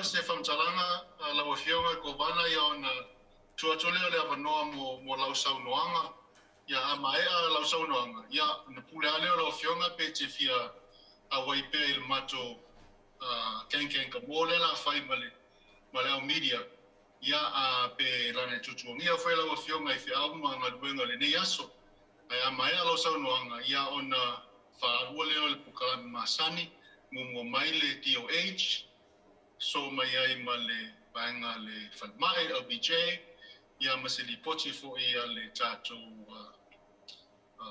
se famtalanga la wafionga ko bana ya ona tuatole le avanoa mo lausau noanga ya amaea lausau noanga ya na pulale la wafionga pe te fia a waipe il mato ken ka mole la fai male au media ya a pe lane tutuangia foi la wafionga I fia uma nga duenga le ne yaso ai amaea lausau noanga ya ona fa wole o le pukala masani mo maile TOH so mai ai male banga le falmai LBJ ya masili poti fo ia le tato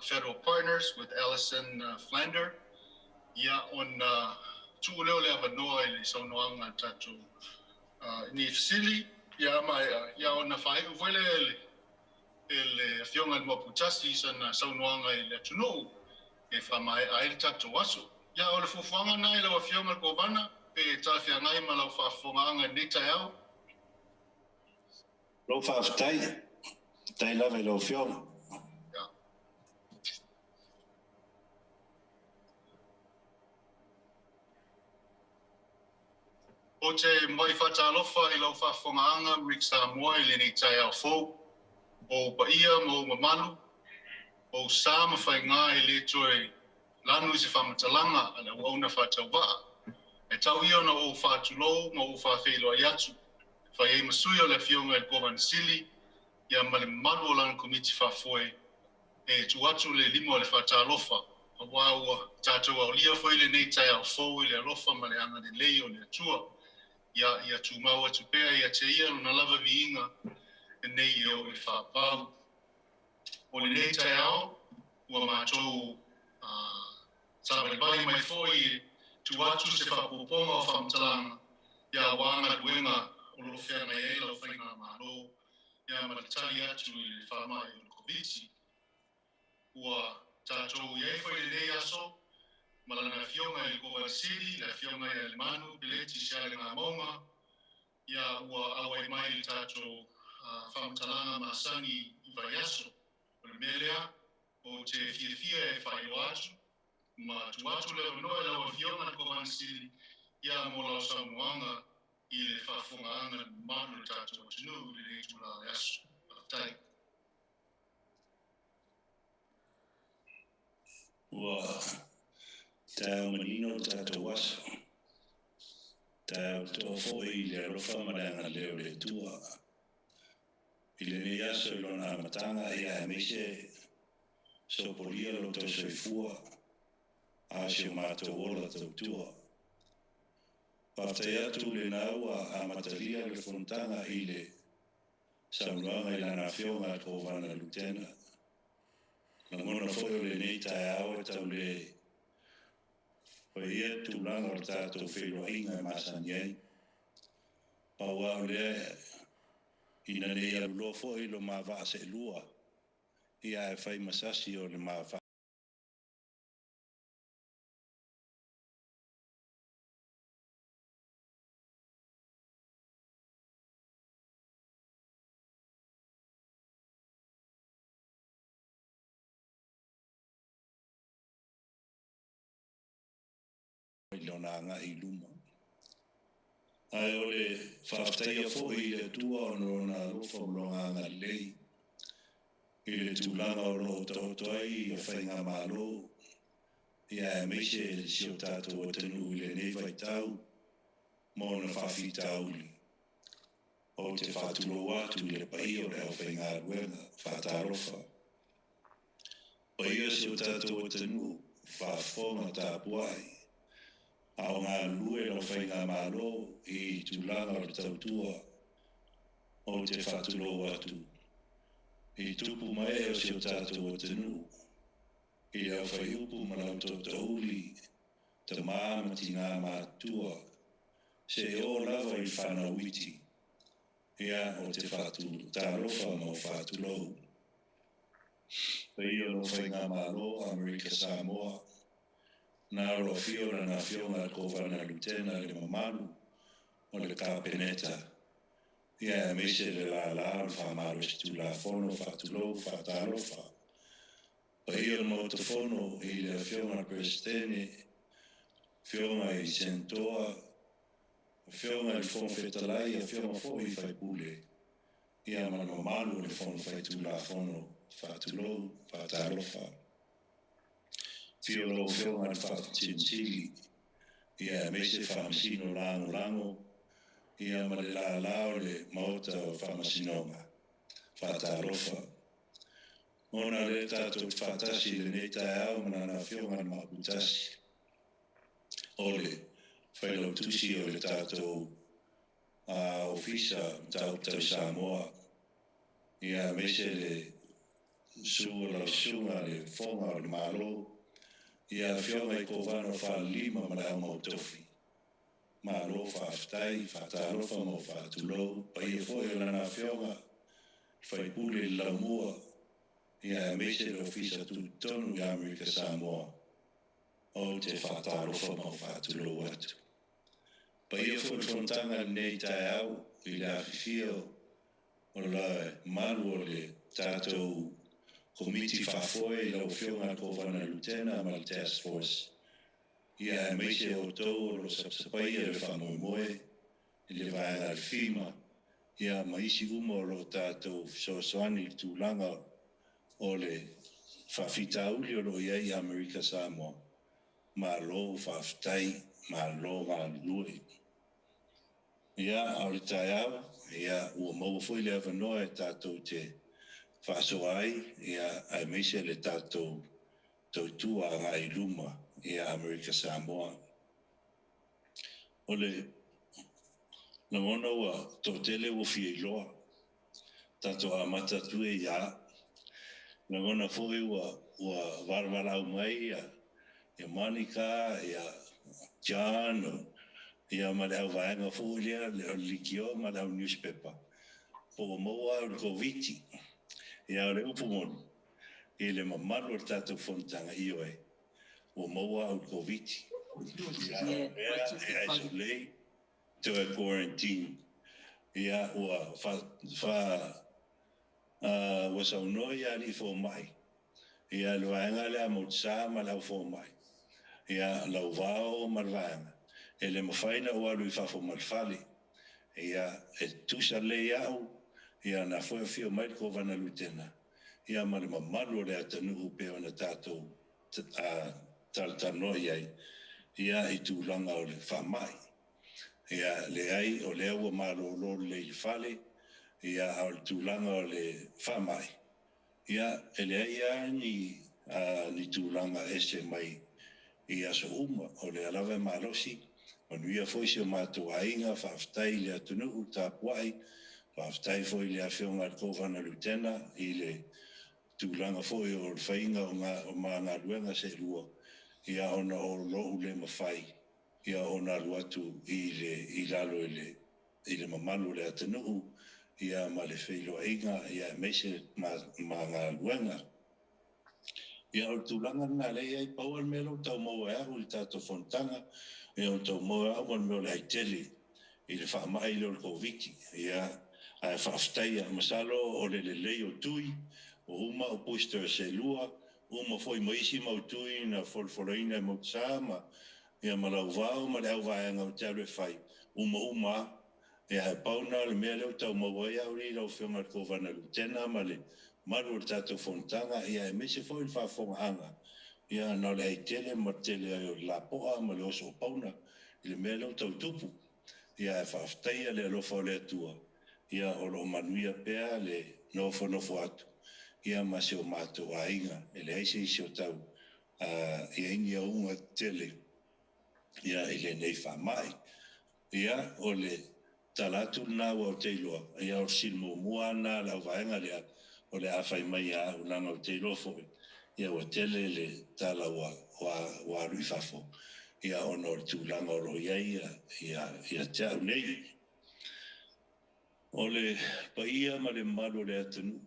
federal partners with Allison Flander ya on tuuleo le avanoa le saunoanga tato ni fsili ya mai ya on fai vele ele fionga mo putasi sana saunoanga le tuno e fa mai ai tato waso ya o le fofanga nai le fionga ko bana pe tafia ngai malau fa fonga ni tayao lo fa tai la velo fion o te mai fa talofa I lo fa fonga mixa mo I le ni tayao fo o pa ia mo mamalu o sama fa ngai le toi lanu se fa matalanga ala ona fa tawa e tau ia na o fa tulo mo fa felo yatu fa e masuyo le fionga el govan sili ya male manu lan komiti fa foi e tuatu le limo le fa talofa wa tato wa lia foi le nei tai al fo le lofa male anga de leo le tua ya tu maua tu pe ya te ia na lava viinga nei yo e fa pa o le nei tai al wa mato sa le bai mai foi tuatu se fa poponga fa mtalanga ya wanga duenga o lo fea na e lo fainga malo ya malatali atu I fa mai o Kvzktv ua tatou ia foi le aso malana fionga I Govan City la fionga I manu pileti shale nga monga ya ua awai mai tatou famtalanga masani I vaiaso o le melea o te fia e fai o atu ma tuatu le noe la fionga I Govan City ya mo la samuanga I le fafonga manu tatou tunu le tula yaso tai wa tau manino tato waso tau to fo I le rofa malanga leo le tua I le ne yaso I lona matanga ia meise so polia lo to soifua a se mato ola to tua Paftea tu le naua a matalia le fontana I le saunanga I lana fionga ko vana lutena Ngona foi le nei tai au tau le Foi ia tu langa o tato whiro inga masanyei. Paua o le ina nei alu lofo I lo mawa se lua. Ia e whai masasi o le mawa. I lo nanga I luma. Ai o le whafteia fo I le tua o nona rofa mlonga lei. I le tūlanga o lo tautoai I whainga malo. Ia e meise le sio tato o tenu I le nei vai tau. Mona whawhi tauli. O te whatulo atu I le pai o le au whainga ruenga whatarofa. O ia sio tato o tenu whawhonga tāpuai. Ao ngā lue lo whainga malo I tūlanga o tautua. O te whatulo atu. I tupu mai o sio tātou o tenu. I au whaiupu manau tō tauli. Ta māmati ngā mātua. Se o lava I whanawiti. Ia o te whatu tārofa mo whatulou. Pai o lo whainga malo Amerika Samoa. Nā ro whiora nā whionga ko vana lutena le mamalu. O le kāpeneta. Ia meise le la la whamaro si tu la fono whatulou whatarofa. Pai o mo te fono I le whionga prestene. Whionga I sentoa. Whionga le whong whetalai, a whionga fōi whai pule. Ia mana malu le whong whai tūla whono, whātulou, whātārofa. Whiolo whionga le whātinsili, ia meise whamasino lango, ia ma le lao le maota o whamasinonga, whātārofa. Ona le tātou whātasi le nei tai au mana na whionga le maputasi. Ole, whailau tusi o le tātou ofisa tau Samoa. Ia meise le suola sunga le whonga o le malo. Ia whionga I kōwhano whalima ma le au mautofi. Malo whaftai, whātārofa mo whātulou, pa ia whoi o lana whionga, whaipule la mua. Ia meise le ofisa tu tonu I Amerika Samoa. O te whātārofa mo whātulou atu. Pa ia whotanga nei tai au I le awhiwhio o la malu o le tātou komiti whawhoe I lau whionga kōwhana lutena ma le task force. Ia meise o tau o lo sapsapai le whamoemoe I le vaenga le whima. Ia maisi uma o lo tātou soasoani tūlanga o le whawhitauli o lo iai Amerika Samoa. Ma lo whawhtai, ma lo ma lue. Ia au le tai au, ia ua maua foi le awanoa tātou te whaasoai, ia ai meise le tātou tautua ngai luma, ia Amerika Samoa. O le nangona ua tōtele ua fia iloa, tātou a matatue ia. Nangona foi ua warwalau mai, ia Monica, ia John, ia ma le au vaenga fōlia, le likio ma le au newspaper. Po moa au le koviti, ia le upumonu, I le mamalu o tātou whontanga I oe, o moa au le koviti. Ia e isolate, to a quarantine. Ia ua saunoa ia li fō mai. Ia le vaenga le amotsa ma lau fō mai. Ia lau vao ma le vaenga. E le mawhaina o alu I whafo malfale. Ia e tusa le au, ia na whoi whio mai ko wana lutena. Ia ma le mamalu le atanu upe o na tātou taltanoa iai. Ia I tūlanga o le whamai. Ia le ai o le aua malo lo le I whale. Ia au le tūlanga o le whamai. Ia e le ai ni tūlanga ese mai I aso uma o le alawe malosi. O nuia foi se mātou ainga, whaftai le atunu u tāpuai, whaftai foi le awhionga kōwhana lutena, I le tūlanga foi o le whainga o ngā luenga se lua, ia ona o lohu le mawhai, ia ona luatu I lalo I le mamalu le atunu, ia ma le whailo inga, ia meise ma ngā luenga. Ia o tūlanga ngā lei ai paua melo tau maua e ahu I tātou whontanga, Ia o tau moa au an meo le haitele I le whaamai leo le koviki. Ia ai whaaftai a masalo o le lei o tui, o uma o puister se lua, uma foi maisi mau tui na folfoloina mau tsama, ia malau vau ma le au vaenga o tau le whai, uma, ia he pauna le mea leo tau maua ia uri lau whionga kōwhana lutena ma le maru o tātou whontanga, ia e mese foi le whaafonga anga. Ia na le haitele ma tele o la poa ma le oso pauna I le mea leo tau tupu. Ia e whaaftaia le alofa o le atua. Ia o lo manuia pea le nofo atu. Ia ma se o mātou a inga. E le aise I o tau. Ia ingi a unga tele. Ia I le nei whamai. Ia o le talatu nā wa o teiloa. Ia o silmo mua nā lau vaenga lea. O le awhai mai a unanga o teiloa foi. Ia wa tele le tala wa lui fafo. Ia ono le tūlanga o rohi ai ia tau nei. O le paia ma le malu le atanu.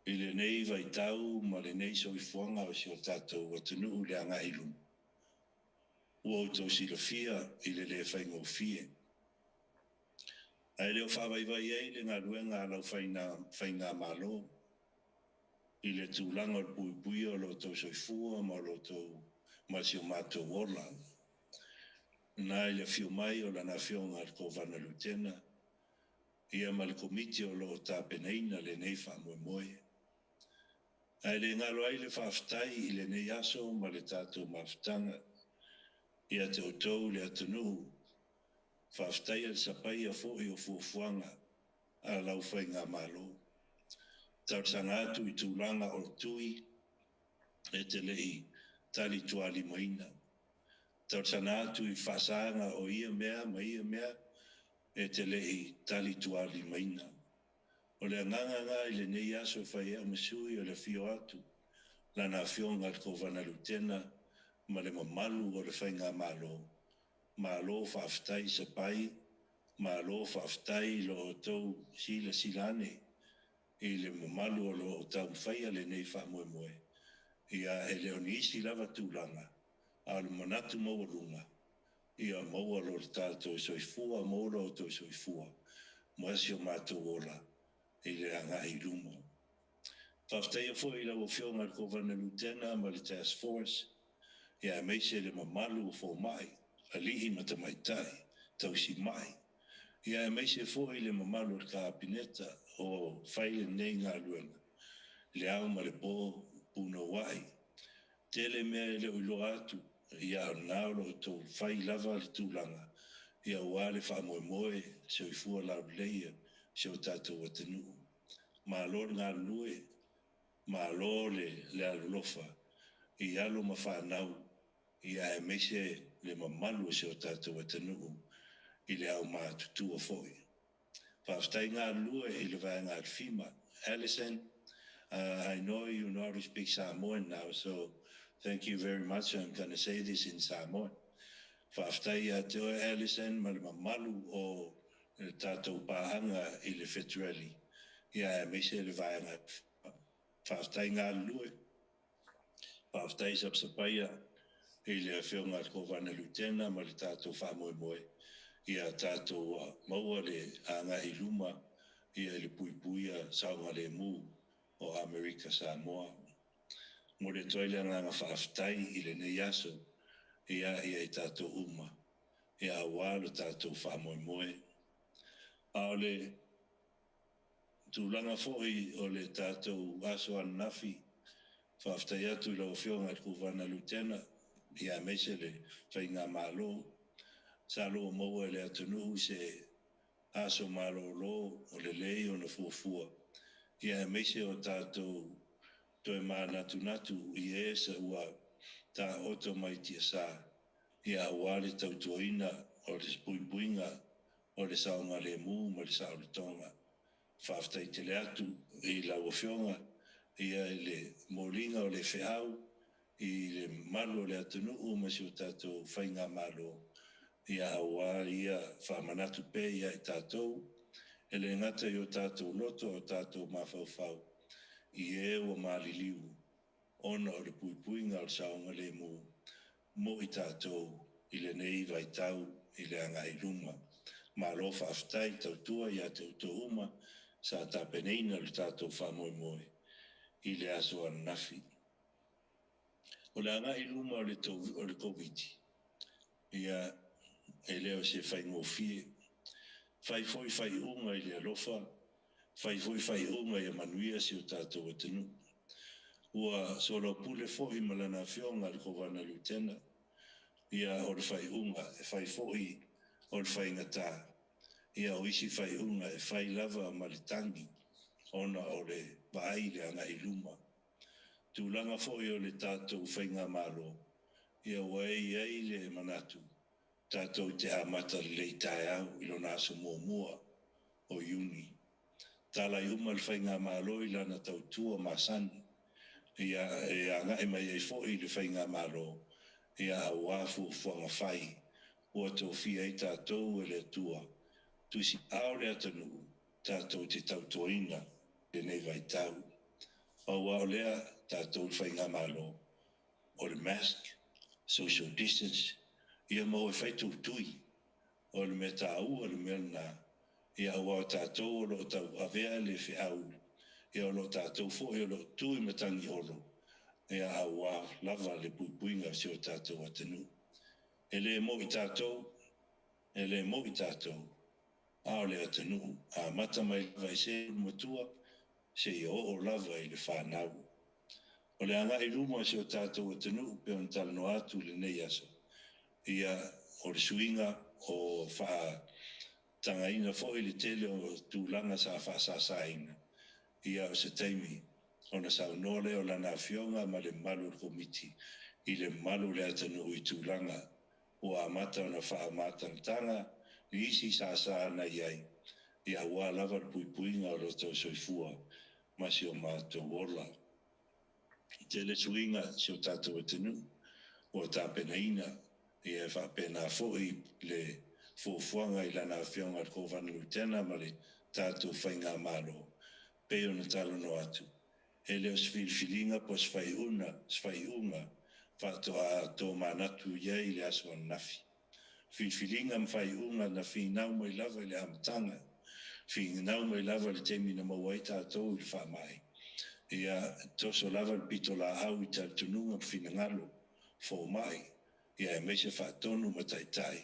I le nei vai tau ma le nei soifuanga o si o tātou atanu le anga ilu. Ua o tau si le fia I le whaingo fie. Ai leo whawaiwai ai le ngā ruenga lau whainga malo. I le tūlanga o pui o lo tau soifua ma lo tau ma si o mātou ola. na le fio mai o lana fionga al kovana lutena, ia ma le komiti o lo tapeneina le nei whamoemoe. Ai le ngalo ai le whaftai i le nei aso ma le tātou mawhtanga, ia te otou le atunu, whaftai al sapai a fohi o fuafuanga a lau whai ngā malo. Tau sangatu i tūlanga o tui, e te lei tali tuali maina. Tau sanatu i whasanga o ia mea ma ia mea, e te lei tali tuali maina. O le nganga i le nei aso e whai ea masui o le fio atu, lana fionga al kovana lutena, ma le mamalu o le whai ngā malo. Malo whaftai sa pai, malo whaftai lo o tau sila silane, i le mamalu o lo o tau whaia le nei whamoemoe. Ia e leo ni isi lava tūlanga, a le manatu maurunga, ia maua lo le tātou soifua, maura o tau soifua, moasi o mātou ola, i le anga i luma. Whaftai a fo i lau o fionga al kovana lutena, ma le task force, ia meise le mamalu o fo mai, a lihi matamaitai, tau si mai. Ia meise fo i le mamalu al kāpineta, o whaile nei ngā luenga, le au ma le pō, puna wai. Tele mea le uilo atu, ia naolo o tau whai lava le tūlanga, ia wale whamoemoe, se ui fua lau leia, se o tātou atanu. Ma lo ngā lue, ma lo le alolofa, i alo ma whanau, ia e meise le mamalu se o tātou atanu, i le au mā tutua foi. Whaftai ngā lue i le vai ngā whima. Alison, I know you know how to speak Samoan now, so thank you very much. I'm going to say this in Samoan. Whaftai a te oe Alison, ma le mamalu o tātou pāhanga i le whetueli. Ia e meise le vai ngā whima. Whaftai ngā lue. Whaftai sapsapaia i le whionga kovana lutena ma le tātou whamoemoe. Ia tātou maua le anga i luma, ia le puipuia saunga le mū o Amerika Samoa. Mo le toile nganga whaftai i le nei aso, ia i tātou uma, ia wālo tātou whamoemoe. A o le tūlanga fohi o le tātou aso anafi, whaftai atu i lau whionga kovana lutena, ia meise le whainga mālo, Salo maua le atunu se aso malolo o le lei o na fuafua. Ia meise o tātou toe mānatu natu i e sa ua tā oto mai tia sā. Ia wale tautuaina o le puipuinga o le saonga le mū ma le sao le tonga. Whaftai te le atu i la wafionga ia le molinga o le whiau i le malo le atunu o masi o tātou whainga malo. Ia awa ia whamanatu pe ia i tātou, e le ngata i o tātou loto o tātou mawhauwhau, i e o maliliu, ona o le puipuinga o saonga le mū, mo i tātou, i le nei vai tau, i le anga i luma, ma lo whaftai tau tua i a te uto uma, sa tāpeneina le tātou whamoemoe, i le aso anafi. O le anga i luma o le COVID, ia e leo se whai ngofie. Whai foi whai unga i le alofa, whai foi whai unga i a manuia si o tātou atenu. Ua solo pule foi malana whionga le kovana lutena, ia o le whai unga e whai foi o le whai ngata. Ia o isi whai unga e whai lava ma le tangi, ona o le vai le anga i luma. Tūlanga foi o le tātou whai ngā malo, ia wai ei le manatu. Tātou te amata lei tae au i lo naso mua o iuni. Tala i uma le whai ngā malo i lana tautua masani. Ia e anga e mai e fōi le whai ngā malo. Ia a wafu whanga whai. Ua tō fia i tātou e le tua. Tuisi au le atanu tātou te tautoina le nei vai tau. Au au lea tātou le whai ngā malo. O le mask, social distance, ia mau e whaitu tui, o le mea tāu o le mea nā, ia awa o tātou o lo tau awea le whiau, ia o lo tātou fo, ia o lo tui matangi olo, ia awa lava le puipuinga si o tātou atenu. ele mo i tātou, ao le atanu, a mata mai vai se matua, se i o lava i le whanau. O le anga i luma se o tātou atanu, pe on talano atu le nei aso. Ia o le suinga o wha tangaina fo i le tele o tūlanga sa wha sasaina. Ia o se teimi, o na saunole o lana fionga ma le malu komiti, i le malu le atanu i tūlanga, o a mata o na wha matangtanga, i isi sa na iai, ia ua lava puipuinga o roto soifua, ma si o mātou ola. Te le suinga si o tātou atanu, o tāpenaina, ia whapena fōi le fōfuanga i lana fionga ko vanu tena ma le tātou whainga mālo, peo na talo no atu. E leo sfilfilinga po sfaiunga, whatoa tō manatu iei le aso nafi. Filfilinga mwhaiunga na whinau mai lava le amatanga, whinau mai lava le temi na mawai tātou i whamai. Ia toso lava le pito la au i tātununga whinangalo, fō mai, ia e meise whatonu mataitai.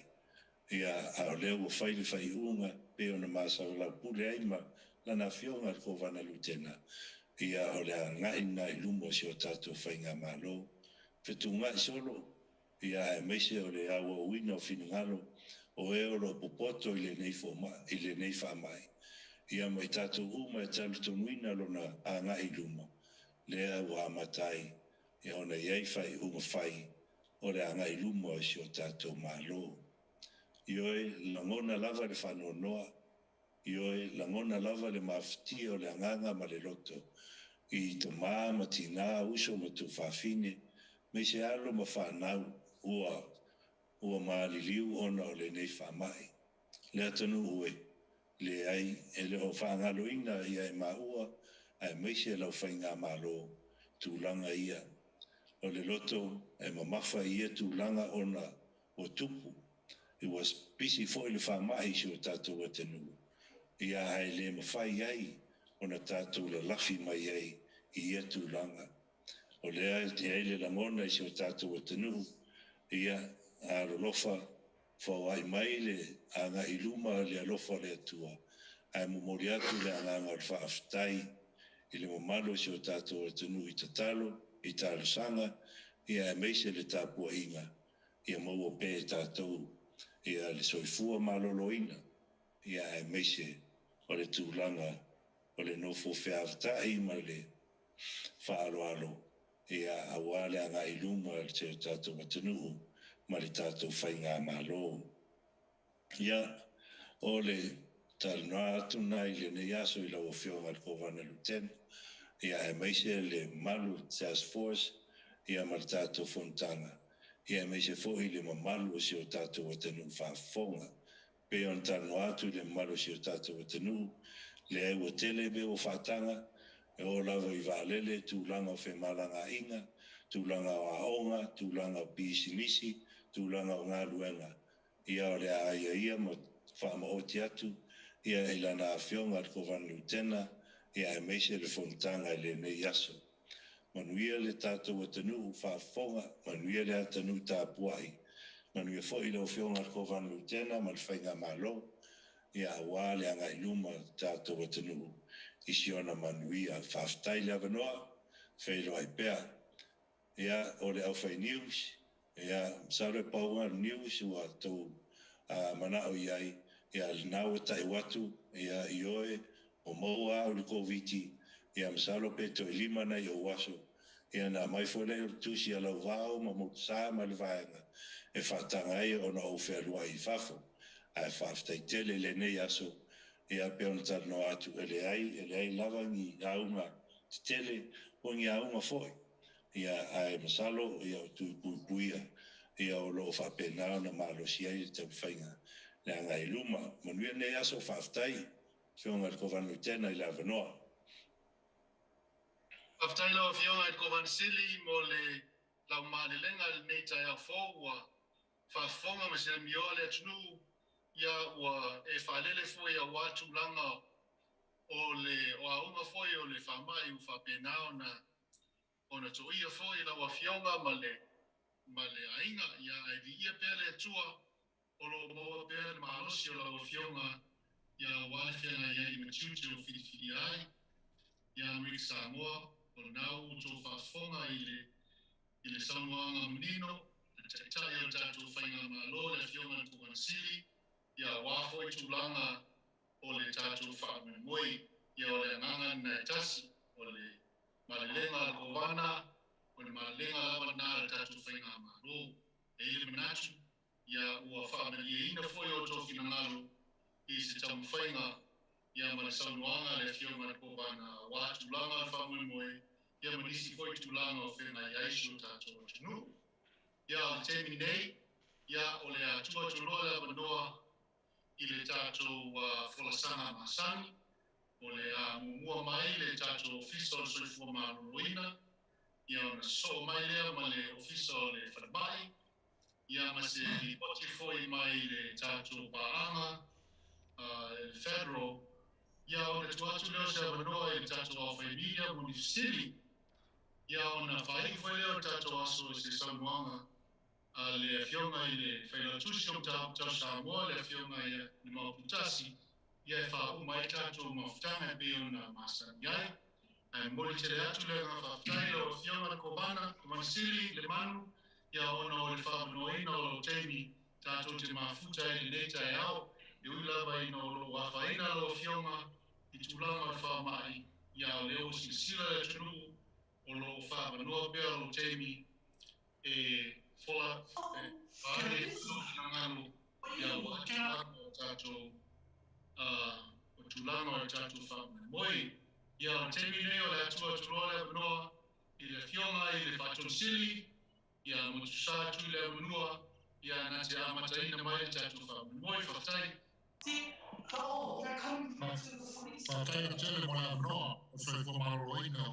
Ia ao leo o whaile whaiunga, peo na māsau lau pule aima, lana fionga ko vana lutena. Ia o lea ngai nai lumo si o tātou whainga mālo. Whetu ngai solo, ia e meise o le awa uina o whinangalo, o e oro popoto i le nei whamai. Ia mai tātou uma e talu tonuina lona a ngai luma. Lea o amatai, ia ona iei whai unga whai, o le a ngai luma o si o tātou mālo. Ioe langona lava le whanonoa, ioe langona lava le mafti o le anganga ma le loto. I to maa ma tina uso ma tu whawhine, me se alo ma whanau ua maariliu ona o le nei whamai. Le atanu ue, le ai e le o whangalo ina ia e maua, ai meise lau whainga malo tūlanga ia. O le loto e mamafa ia tūlanga ona o tupu. I was busy fo i le whamai si o tātou atanu. Ia hai le mawhai ai, ona tātou la lafi mai ai i ia tūlanga. O lea te eile la mona i si o tātou atanu, ia a rolofa whau ai mai le anga i luma le alofa le atua. Ai mumori atu le anga o whaaftai, i le mamalo si o tātou atanu i tatalo, i tālo sanga, ia e meise le tāpua inga, ia maua pē tātou, ia le soifua maloloina, ia e meise o le tūlanga, o le nofo whiawtai ma le whaaloalo, ia awale anga i luma le te tātou matanu, ma le tātou whainga malo. Ia o le talanoa atu nai le nei aso i lau o whionga le kovana luten, ia e meise le malu task force, ia ma le tātou fontanga, ia e meise fohi le mamalu o si o tātou atanu whaafonga, pe on talanoa atu le mamalu si o tātou atanu, le au o tele be o whatanga, e o lawa i waalele, tūlanga o whemalanga inga, tūlanga o aonga, tūlanga o pisinisi, tūlanga o ngā luenga. Ia o le aia ia mo whaama o te atu, ia e lana a whionga ko vanu tena, ia e meise le fontanga le nei aso. Manuia le tātou atanu whaafonga, manuia le atanu tāpuai, manuia fo i lau whionga ko vanu tena, ma le whainga malo, ia wā le anga i luma tātou atanu, isi ona manuia whaaftai le avanoa, whaelo ai pēr. Ia o le Alpha News, ia saure paua news ua tau manao iai, ia nau e tai watu, ia ioe o maua au le COVID, ia msalo pe to lima na i o waso, ia na mai fole o tusi ala vao ma mo sa ma le vaenga, e whatanga e ona o wherua i fafo, a e whaaftai tele le nei aso, ia peon tarno atu ele ai lava ni aunga tele o ni aunga foi. Ia ai masalo ia tu puia ia o lo fa pena na malo sia i te fainga le anga i luma manuia ne aso faftai fionga ko van tena i la vanoa aftai lo fionga ko van sili mo le la malelenga le neta ya fowa fa fonga ma se miole tnu ia wa e falele foi ia watu langa o le o aunga foi o le famai u fa pena ona to ia foi la wa fionga ma le male ainga ia ai ia pele tua olo mo pele malosi o la fionga ia wale fena ia I machuchu o fiti ai ia Rick Samoa o nau to fafonga ile samoanga menino tai o tatu fainga malo le fionga tu sili ia wafo I tulanga o le tatu fa moi ia o le nganga na tasi o le malelenga ko wana o le malelenga lava na le tatu fainga malo e ile manatu ia ua fa mali ina foi o tofi na ngalo I se tamu fainga ia ma le saunoanga le fionga ko wana wa tulanga fa moi ia manisi foi tulanga o fena ia isu tatu o tunu ia o temi nei ia o le atua tuloa manoa I le tatu folasanga masani o le mumua mai le tatu official soifua maluina ia ona so mai lea ma le official le whanamai ia ma se li poti foi mai le tatu paanga le federal ia ona tuatu leo se manoa I le tatu o whaimilia munisili ia ona whai foi leo tatu aso se samuanga le fionga I le whailatusi o tau Samoa le fionga I le mauputasi ia fa umai tatu mafutanga pe ona masani ai ai moli te atu le ngafaftai o fionga ko bana kumansili le manu ia ona o le whamanoina o lo teimi tatu te mafuta I le neita e au I ulava I no lo wafaina lo fionga I tulanga o whamai ia o leo sisila le tunu o lo whamanoa pe o lo teimi e fola ale ngalo ia o tatu o tulanga o tatu whamai moi ia o temi nei o le atua tuloa noa I le fionga I le whatonsili ia motusa tu le unua ia na te amataina mai le tatu whamai moi whaftai whaftai tele mo la noa o soifua maroina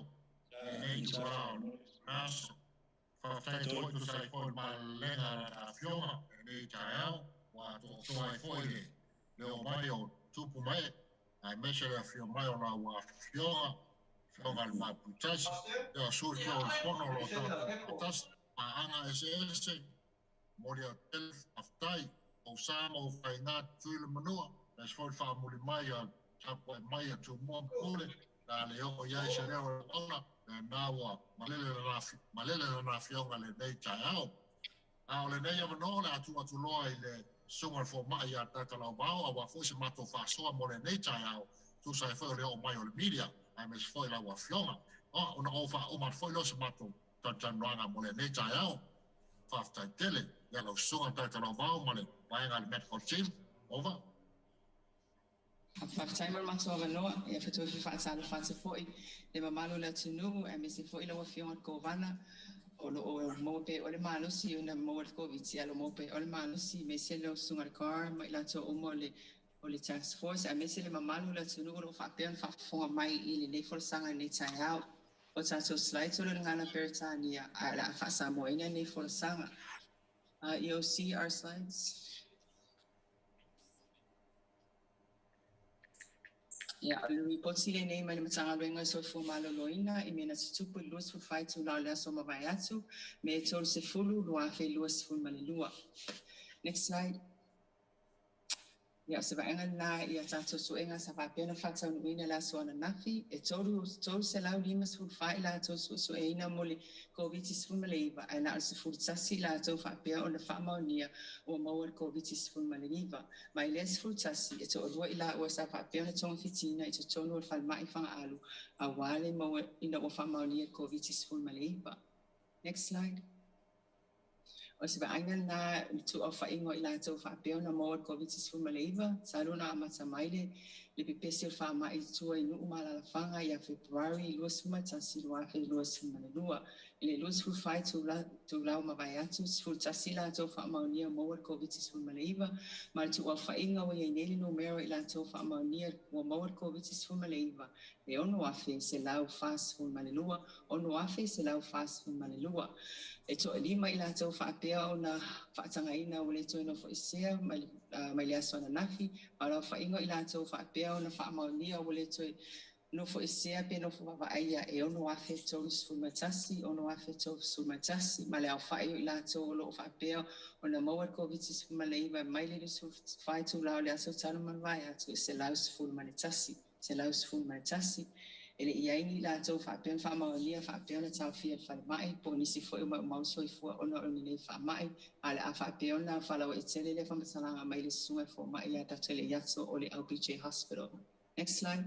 nei tuarao naso whaftai toi tu saifoi malenga a fionga nei taiao wa to soai foile le o mai o tupu mai ai mese le fionga mai o la wa fionga fionga le maputasi ia suri kia o le pono lo tatas anga ese mori a tel aftai o sama o whainga tui le manua na sfoi whamuri mai a tapua mai a tu mua mpule na le o iai se leo le ona na nawa malele na fionga le nei tai au a o le nei a manoa le atu loa I le sunga fo mai a tata lau bao a wafo se mato whasoa mo le nei tai au tu sai foi le o mai o le media ai me sfoi la wa fionga ona o ma foi lo se mato tata noanga mo le nei tai au whaftai tele ia lau sunga tata lau bao ma le waenga le medical team over Whaftai mo mato o manoa ia whatua fi whaatala whaata foi le mamalu le tunu e me se foi la wa fionga ko vana o mo pe o le malusi una mo le covid ia lo mo pe o le malusi me se lo sunga le car mai la to o le task force a me se le mamalu le tunu o whaapea whaafonga mai I le nei forsanga nei tai au o tato slides o le ngana peritania a la whaasa mo ina nei forsanga you'll see our slides. Ya, lui potsi le nei mai matanga renga so fu malo loina I mena se tupu luas fu fai tu la so ma vai atu me tol se fulu lua fe luas fu malilua. Next slide. Ya se vaenga na ia tato so enga sa va pena fata uina la so na nafi e tolu se lau limas fu fai la to so eina mole covid fu maleva ana se fu tsasi la to fa pe o na fa maunia o mo covid fu maleva mai les fu tsasi e to lo ila o sa fa pe na tong fitina e to no fa mai fa alu a wale mo ina o fa maunia covid fu maleva. Next slide. O se vaenga na tu o whaingo I la tau whapeo na mawad COVID-19 fu maleva, saluna amata maile, le pipesi o whamai tua I nuu malalafanga I a February luas fu matasi lua fe luas fu malelua. Ile luas fu whai tu lau mawai atu, fu tasi la tau whamaunia mawad COVID-19 fu maleva, ma tu o whainga wa ianeli numero I la tau whamaunia wa mawad COVID-19 fu maleva. Le ono afe se lau fas fu malelua, ono afe se lau fas fu malelua. E to lima I la tau whaapea o na whaatangaina o le toi no whaisea mai le aso na nafi, ma lau whaingo I la tau whaapea o na whaamaunia o le toi no fo isia pe no fo vavaia e ono afe tolu sfumatasi, ono afe tolu sfumatasi, ma le au fai o ila to lo fa peo ona maua COVID sfumalaiva mai le su fai tu lao le aso talo manvai atu se lau sfumatasi, se lau sfumatasi. Ele ia ini la to fa peo fa maonia fa peo na tau fia fa mai po nisi fo o mau soi fo ona o ni fa mai ale a fa peo na fa lau etele le fa masalanga mai le sunga fo mai ya tatele yatso o le LBJ Hospital. Next slide.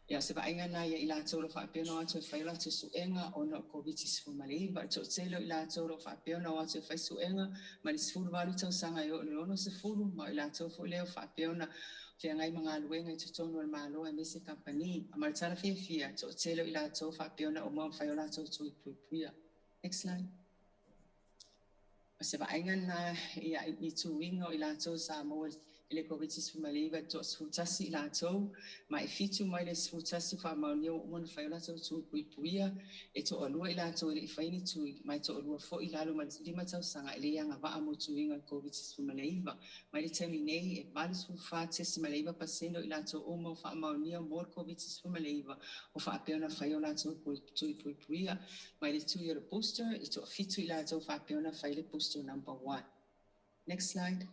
Ya se vainga na ya ila tolo fa peo na atu fa ila tu suenga ona COVID fu mali ba to telo ila tolo fa peo na atu fa suenga ma le fu valu tau sanga yo le ono se fu ma ila to fo le fa peo na fe ngai manga luenga i tutono al malo e mese company ma tala fe fia to telo ila to fa peo na o ma fa ila to tu puia. Next slide. Se vainga na ya i tu wingo ila to sa mo ele COVID fu mali ba to fu tasi ila to ma e fitu mai le fu tasi fa ma ni o mo fa ila to tu puia e to olua ila to i fa ni tu mai to olua fo ila lo ma lima tau sanga ele yanga va mo tu wingo COVID fu mali ba mai le terminei e valis fu fa tesi mali ba pasendo ila to o mo fa ma ni o mo COVID fu mali ba o fa pe fa ila to tu puia mai le tu year poster e to fitu ila to fa pe fa ile poster number 1. Next slide.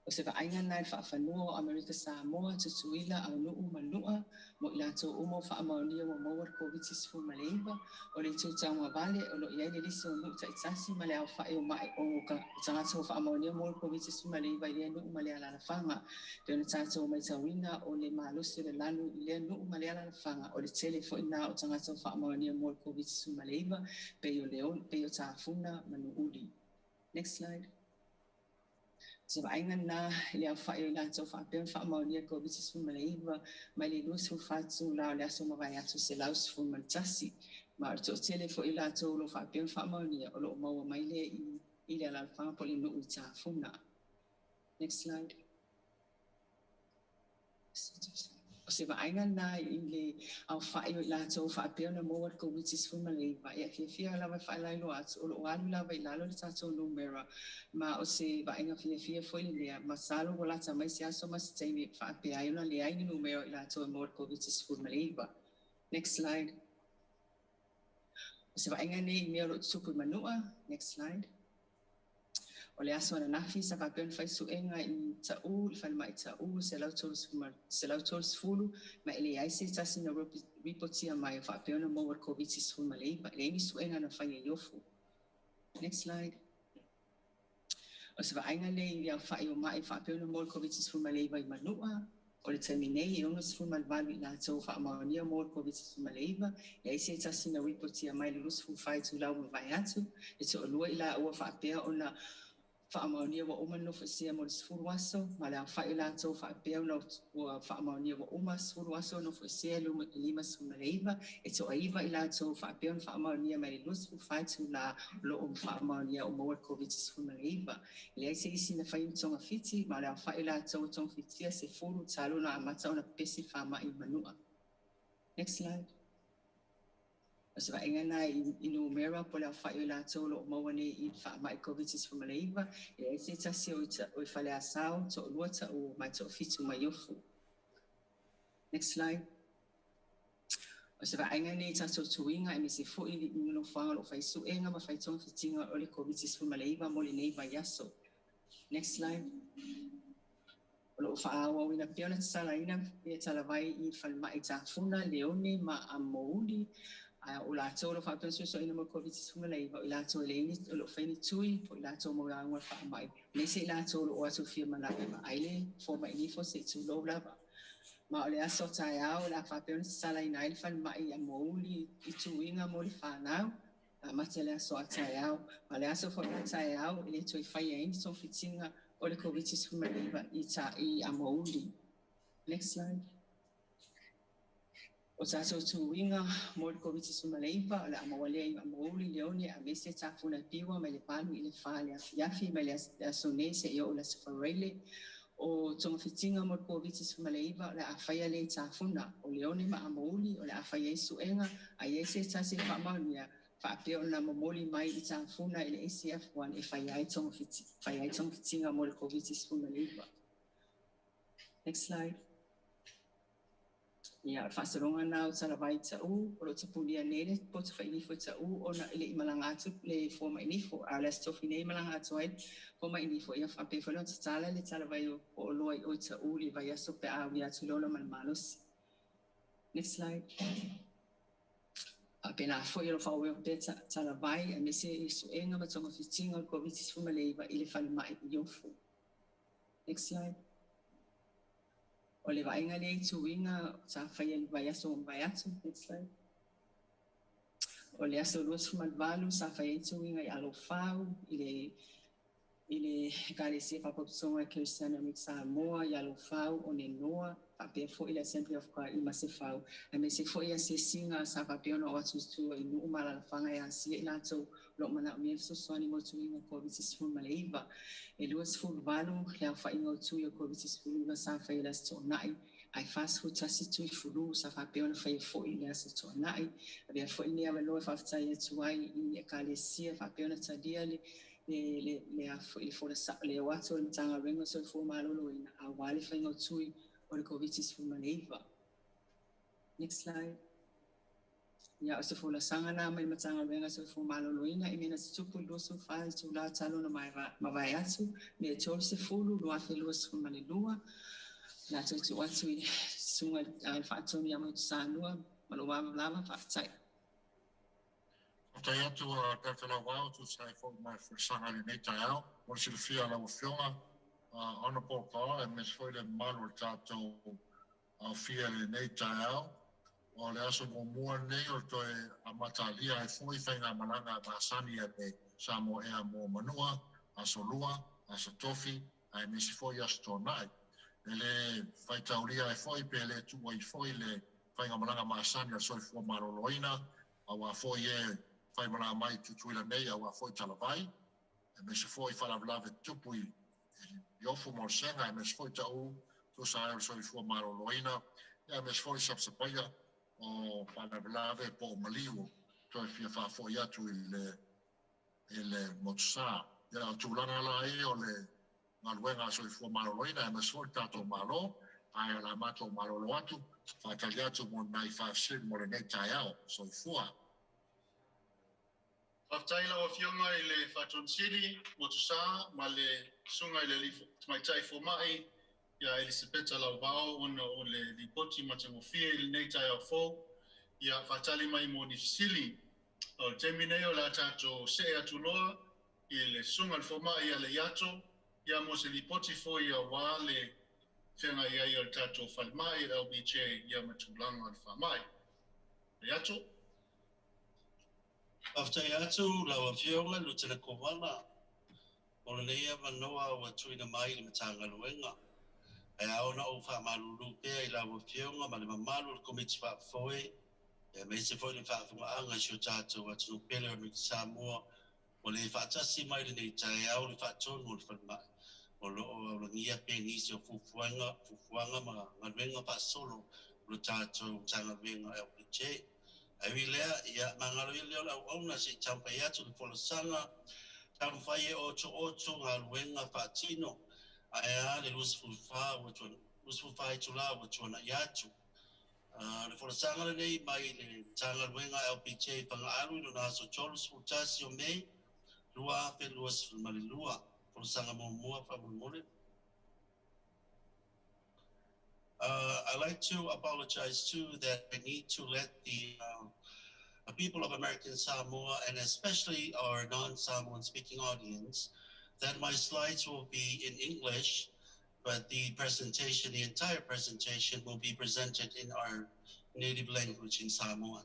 O se vainga nai whaafanua o Amerika Samoa tutuila au nuu manua mo ila tō umo whaamaunia mo mawar COVID-19 maleiva o le tūtaunga vale o lo iai le lisi o nuu taitasi ma le au whae o mai o ka tangata o whaamaunia mo COVID-19 maleiva i lea nuu ma lea lalafanga le ona tātou mai tawina o le malusi le lanu i lea nuu ma lea lalafanga o le tele fo ina o tangata o whaamaunia mo COVID-19 maleiva pe o leon pe o tāfuna manu uli. Next slide. Se vainga na le au whae o la tau whaapea whaamaunia COVID-19 maleiva mai le lua su whatu lao le aso mawai atu se lau su mantasi ma o tō tele fo i la tau lo whaapea whaamaunia o lo maua mai le i le alalwhanga po le nuu i tāfuna. Next slide. O se vainga na i le au whae o la tau whaapea na mawar COVID-19 maleiva e fia lawa whae lailo atu o lo alu lawa i lalo le tātou numera ma o se vainga fia foi le lea ma salo wala ta mai se aso ma steini whaapea i le ai ni numero i la tau mawar COVID-19 maleiva. Next slide. O se vainga ne i mea lo tupu manua. Next slide. O le aso ana nafi sa whapea whai suenga i tau, i whanama i tau, se lau tolu sfulu, ma ele ai se tasi na ripotia mai o whapea na mawar COVID-19 maleiva, ele ni suenga na whai e yofu. Next slide. O se vainga le i au whai o mai whapea na mawar COVID-19 maleiva i manua, o le terminei i ono sfulu malvalu i la tau whaamaunia mawar COVID-19 maleiva, e ai se tasi na ripotia mai le lusfu whai tu lau mawai atu, e te o lua i la ua whapea o na whaamaunia wa uma no whasia mo le sfuru aso, ma le au whai la tau whapea no whaamaunia wa uma sfuru aso no whasia lima sumareiva, e to aiva i la tau whapea no whaamaunia mai le lusfu whai tu la lo o whaamaunia o mawar COVID-19 sumareiva. Le ai se isi na whai tonga fiti, ma le au whai la tau tonga fitia se furu talo na amata o na pesi whama i manua. Next slide. O se vainga na i numera po le au whai o la tau lo o mawane i whaama i COVID-19 maleiva, e ai se tasi o i whale asao, to o luata o mai to o fitu mai ofu. Next slide. O se vainga ni tato tuinga e me se fo i uno whanga lo whai suenga ma whai tonga fitinga o le COVID-19 maleiva mo le neiva yaso. Next slide. O lo whaawa wina piona tsala ina, e talawai i whalma i tāfuna leone ma a mouli, o la tau lo whapea so ina mo COVID-19 maleiva, o la tau leini o lo whaini tui, o la tau mo rangwa whaamai. Nei se la tau lo o atu fia malape ma aile, fo ma inifo se tu lo lava. Ma o le aso tai au, la whapea sala ina aile whalma i a mouli, i tuinga mo le whanau, a mate le aso a tai au, ma le aso whapea tai au, ele tui whai aini son fitinga o le COVID-19 maleiva i a mouli. Next slide. O tātou tuinga mo le COVID-19 maleiva, o le amawalea i amauli leone a mese tāfuna piwa mai le panu i le whale a fiafi mai le asonese i o la safareile. O tonga fitinga mo le COVID-19 maleiva, o le a whaia le tāfuna o leone ma amauli, o le a whaia i suenga, a iese tase whaamaunia, whaapea o na mamoli mai i tāfuna i le ACF1 e whaia i tonga fitinga mo le COVID-19 maleiva. Next slide. Ia whasaronga nā o tarawai ta u, o lo tapulia nere, po ta whainifo ta u, o na ele imalanga atu le fōma inifo, a le stofi ne imalanga atu ai, fōma inifo ia whape whanau ta tala le tarawai o loa i o ta u, li vai aso pe awi atu lola malmalos. Next slide. A pena fo i lo whaue o pe tarawai, a mese i suenga matonga fitinga o COVID-19 maleiva i le whalimai i ofu. Next slide. O le vainga le tuinga sa whaia li vai aso vai atu. Next slide. O le aso luas fumalvalu sa whaia tuinga i alo whau i le kare se whapotusonga Kirsiana Mik Samoa i alo whau o ne noa whapea fo i le Assembly of God i mase whau. A me se fo i a se singa sa whapea ona o atustua i nuu malalawhanga e asia i lato lo mana o mea soani mo tuinga COVID-19 maleiva. E luas fulvalu lea whainga o tui o COVID-19 sa whaia las tō nai. Ai fast food tasi tui fulu sa whapea ona whaia fo i lea sa tō nai. A bea fo i lea waloa whaftai e tuai i e kalesia whapea ona tadia le fo le wato le tanga renga so fo malolo ina a wale whainga o tui o le COVID-19 maleiva. Next slide. Ia o se fo la sanga na mai matanga renga so fo malolo ina i mena tupu loso whai tu la talo na mawai atu me tō se fulu lua fe loso fo malelua na tu atu i sunga al whaatoni a motu sānua maloa lava whaatai. Tai atu a tātala wau tu sai fo mai whasanga ni nei tai au. Mo si le fia la wafionga ona pōpā e mes foi le malu tātou fia le nei tai au. O le aso mo mua nei o toi a matalia e foi whainga malanga māsani e nei sa mo ea mo manua, aso lua, aso tofi, ai mesi foi aso tō nai. E le whaitauria e foi pe le tua i foi le whainga malanga māsani a soi fua maroloina, a wa foi e fai mana mai tutuila nei au a foi talavai e me se foi whalavlave tupu i ofu mo senga e me se foi tau tu sa e soi fua maroloina e me se foi sapsapaia o whalavlave po maliu to e fia wha foi atu i le motsa ia o tūlanga la e o le ngaluenga soi fua maroloina e me se foi tato malo ai la mato malolo atu whatali atu mo nai whafsir mo le nei tai au soi fua. Whaftai lawa fionga i le Whaton City, Motusa, ma le sunga i le maitai fomai, ia Elisabeta lau vao, ona o le lipoti matangofia i le neitai au fō, ia whatali mai mo ni Fisili. O temine o la tato se atu loa, i le sunga le fomai ia le iato, ia mo se lipoti fō ia wā le whianga ia i o tato whalmai, LBJ, ia matulanga al whamai. Le iato? Aftai atu lawa fionga lutena kovala. O leia manoa o tuina mai le matanga luenga. E aona o wha malulu pea i lawa fionga ma le mamalu le komiti wha foe. E me se foe le wha funga anga sio tātou atu pele o Miki Samoa. O le wha tasi mai le nei tae au le wha tonu o le whanmai. O lo o ngia pe nisi o fufuanga ma ngaluenga wha solo o le tātou tanga luenga LPJ. Ai lea ia mangalo i leo lau auna se tampa i atu le polosanga tampa i ocho ngā luenga whaatino ai a le luas fufa i tula o tuana i atu le polosanga le nei mai le tanga luenga LPJ panga alu i lona so cholus futasi o mei lua pe luas fulmali lua polosanga mua whamulmole. I'd like to apologize too that I need to let the people of American Samoa and especially our non-Samoan speaking audience that my slides will be in English, but the entire presentation will be presented in our native language in Samoan.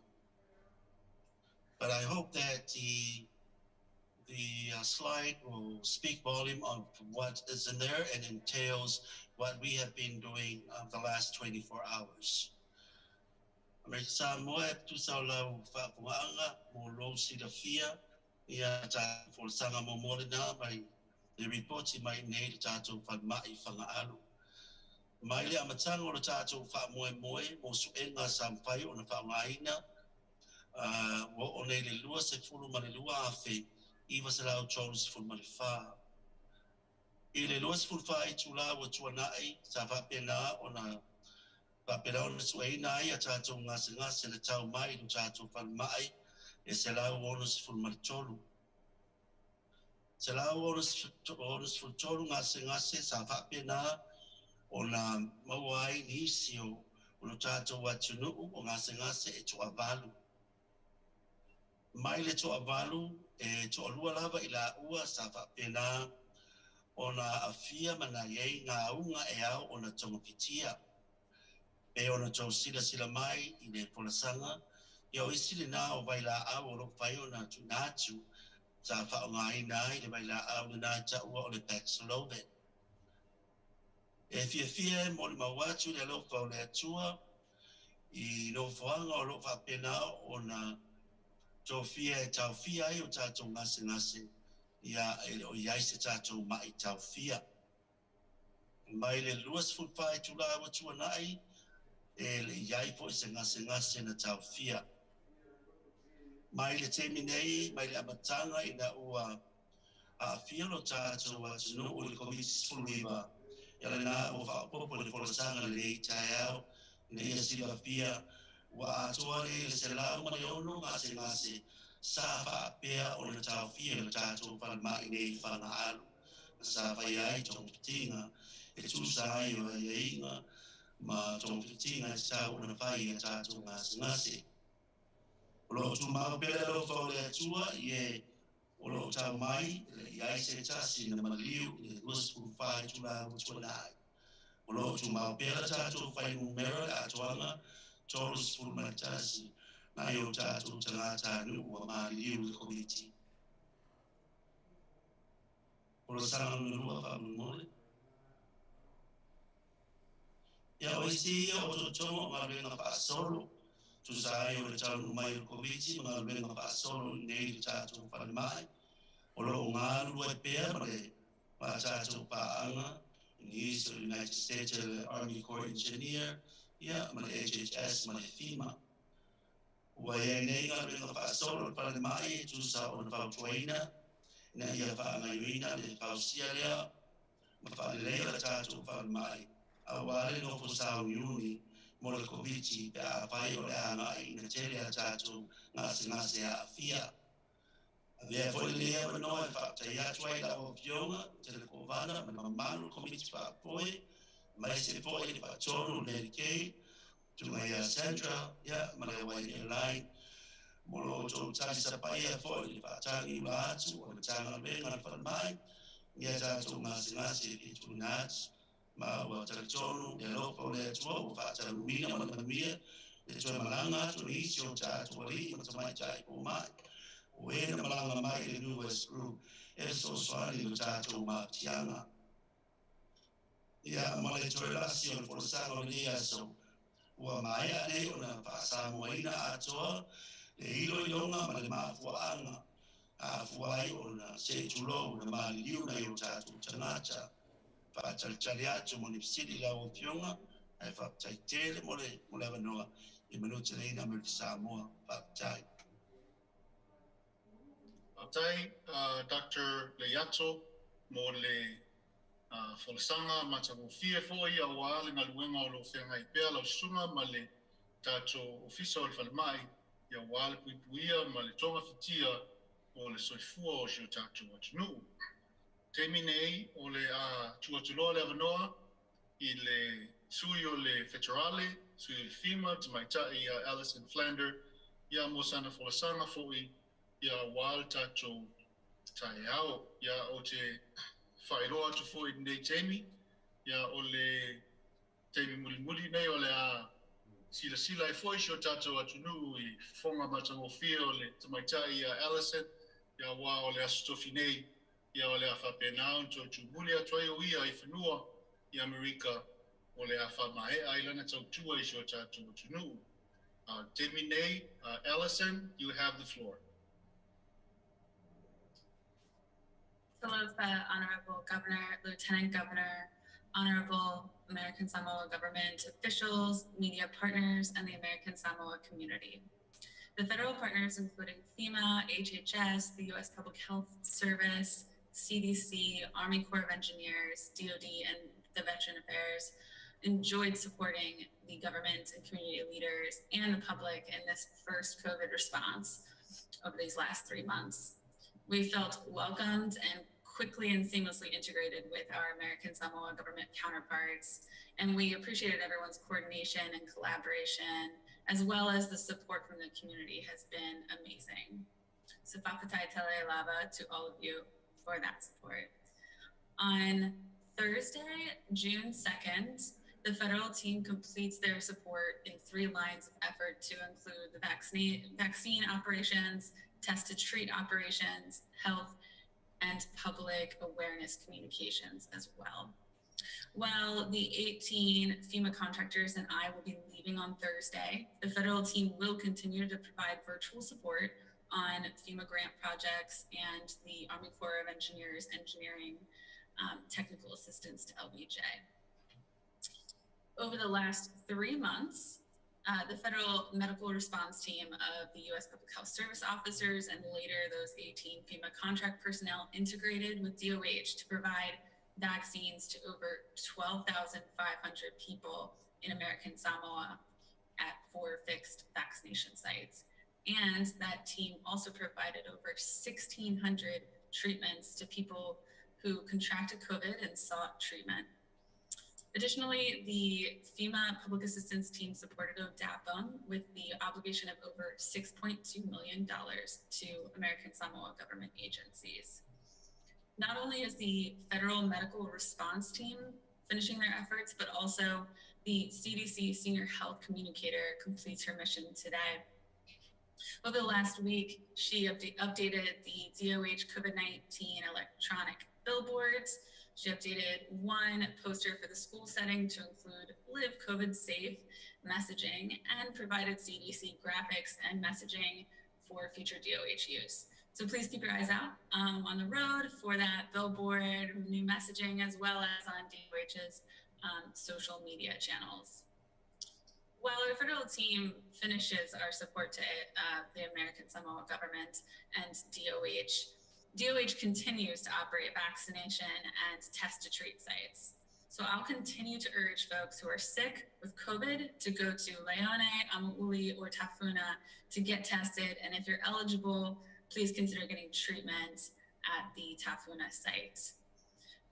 But I hope that the slide will speak volume of what is in there and entails what we have been doing the last 24 hours. Amerika Samoa e tu sau lau whaapungaanga mo lo sida fia ia ta folsanga mo morena mai le reporti mai nei tātou whanmai whangaalu. Mai le amatanga o le tātou whaamoe mo suenga sampai o na whaungaina o nei le lua se fulu ma le lua awhi iwa se lau tōru se fulu ma le wha. I le lua se fulu wha i tula o tuanai sa whapena o na Papera ona suaina ai a tātou ngase na tau mai no tātou whanmai e se lau ono se fulmaritolu. Se lau ono se fultolu ngase sa whapena o na mawai ni isi o no tātou atunuu o ngase e toa valu. Mai le toa valu e toa lua lava i la ua sa whapena o na afia mana iei ngā unga e au o na tongapitia. E o na tau sila mai i le polasanga, i o isi le nā o vai la au o lo whai o na tunatu sa wha o ngā ina i le vai la au le nā ta ua o le Kvzktv. E fia mo le mawatu le lo whau le atua i lo whanga o lo whapena o na tau fia e tau fia i o tātou ngase ia o iai se tātou mai tau fia. Mai le luas fulpai tula awa tua nai e le iai po i se ngase na tau fia. Mai le temi nei, mai le amatanga i na ua a fia lo tātou a tino o le COVID-19 ia le nā o whaopopo le polasanga le rei tai au le ia sila pia ua atoa le se lau mani ono ngase sa whaapea o le tau fia le tātou whanmai nei whanga alu. Sa whai ai tong pitinga e tūsai o ia inga ma tong pitinga te tau na whai a tātou ngase. O lo tu mau pere lo whau le atua i e o lo tau mai le iai se tasi na maliu i le ruas whai tula o tuanai. O lo tu mau pere tātou whai numera a tuanga tolus fulmatasi na i o tātou tangata nu ua maliu le komiti. O lo sanga nurua whamumole. Ia o isi o to tongo ngā renga whaasolo tu sai o le tau mai o komiti ngā renga whaasolo nei le tātou whanmai. O lo ngā lua pēr ma tātou pāanga ni isi o United States Army Corps Engineer ia ma le HHS ma le FEMA. Ua ia nei ngā renga whaasolo le whanmai e tu sa o na whautuaina na ia whaangaiuina le whausia lea ma whaelea le tātou whanmai. A wale no fusau yuni mo le komiti pe a pai o le anga i na tere a tātou ngase a fia. Vea foi lea wano e whaptai atua i la o pionga te le kovana ma mamaru komiti whapoe mai se foi le whatonu le rikei tunga ia Central ia ma le wai airline mo lo tau tasi sapai a foi le whatangi ula atu o le tanga renga le whanmai ia tātou ngase i tunatu ma ua taritonu e lopo le atua ua whaatarumina ma le mia le toe malanga atu ni isi o tātou ali ma tamai tai po mai. O e na malanga mai le US Group e so soani o tātou maatianga. Ia ma le toe lasi o le polasanga o le so ua mai a nei o na whaasamoaina atoa le ilo ilonga ma le maafuaanga a fuai o na se tulo na maliliu na i o tātou tangata. Whaatalitali atu mo ni pisiri la o pionga ai whaatai tele mo le avanoa i manuta reina Amerika Samoa whaatai. Whaatai, Dr. Leato mo le whalasanga matago fia fōi a wāle ngā luenga o lo whengai pēr lau sunga ma le tātou ofisa o le whalemai i a wāle puipuia ma le tonga fitia o le soifua o sio tātou atunuu. Temi nei o le tuatuloa le avanoa i le sui o le Federale, sui o le FEMA, tamaitai i Alison Flander, ia mo sana whalasanga fōi ia wāle tātou tai au, ia o te whairoa tu fōi nei Temi, ia o le Temi muli nei o le sila e fōi sio tātou atunuu i whonga matangofia o le tamaitai i Alison, ia wā o le asutofi nei, ia o le a whapenau to muli atua i o ia i whenua i Amerika o le a whamahea i lana tautua i sio tātou atunuu. Temi nei, Alison, you have the floor. Aloha, Honorable Governor, Lieutenant Governor, Honorable American Samoa government officials, media partners, and the American Samoa community. The federal partners, including FEMA, HHS, the U.S. Public Health Service, CDC, Army Corps of Engineers, DoD, and the Veteran Affairs, enjoyed supporting the government and community leaders and the public in this first COVID response over these last 3 months. We felt welcomed and quickly and seamlessly integrated with our American Samoa government counterparts, and we appreciated everyone's coordination and collaboration, as well as the support from the community has been amazing. So whakatai tele lava to all of you for that support. On Thursday, June 2nd, the federal team completes their support in 3 lines of effort to include the vaccine operations, test to treat operations, health, and public awareness communications as well. While the 18 FEMA contractors and I will be leaving on Thursday, the federal team will continue to provide virtual support on FEMA grant projects and the Army Corps of Engineers engineering technical assistance to LBJ. Over the last 3 months, the federal medical response team of the U.S. Public Health Service officers and later those 18 FEMA contract personnel integrated with DOH to provide vaccines to over 12,500 people in American Samoa at 4 fixed vaccination sites. And that team also provided over 1,600 treatments to people who contracted COVID and sought treatment. Additionally, the FEMA Public Assistance Team supported ODAPA with the obligation of over $6.2 million to American Samoa government agencies. Not only is the Federal Medical Response Team finishing their efforts, but also the CDC Senior Health Communicator completes her mission today. Over the last week, she updated the DOH COVID-19 electronic billboards. She updated 1 poster for the school setting to include Live COVID Safe messaging and provided CDC graphics and messaging for future DOH use. So please keep your eyes out on the road for that billboard, new messaging, as well as on DOH's social media channels. While our federal team finishes our support to the American Samoa government and DOH continues to operate vaccination and test to treat sites. So I'll continue to urge folks who are sick with COVID to go to Leone, Amauli, or Tafuna to get tested. And if you're eligible, please consider getting treatment at the Tafuna site.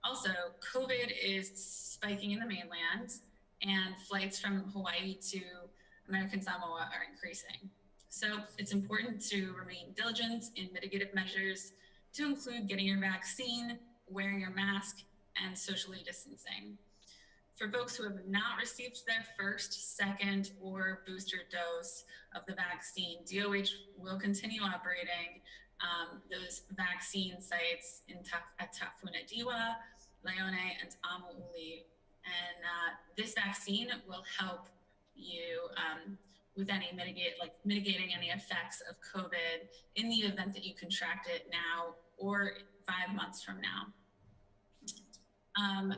Also, COVID is spiking in the mainland, and flights from Hawaii to American Samoa are increasing. So it's important to remain diligent in mitigative measures to include getting your vaccine, wearing your mask, and socially distancing. For folks who have not received their first, second, or booster dose of the vaccine, DOH will continue operating those vaccine sites at Tafuna Diwa, Leone, and Amauli. And this vaccine will help you with any mitigating any effects of COVID in the event that you contract it now or 5 months from now.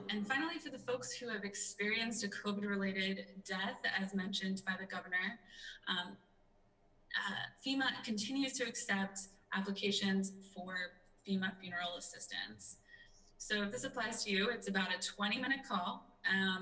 And finally, for the folks who have experienced a COVID-related death, as mentioned by the governor, FEMA continues to accept applications for FEMA funeral assistance. So if this applies to you, it's about a 20-minute call.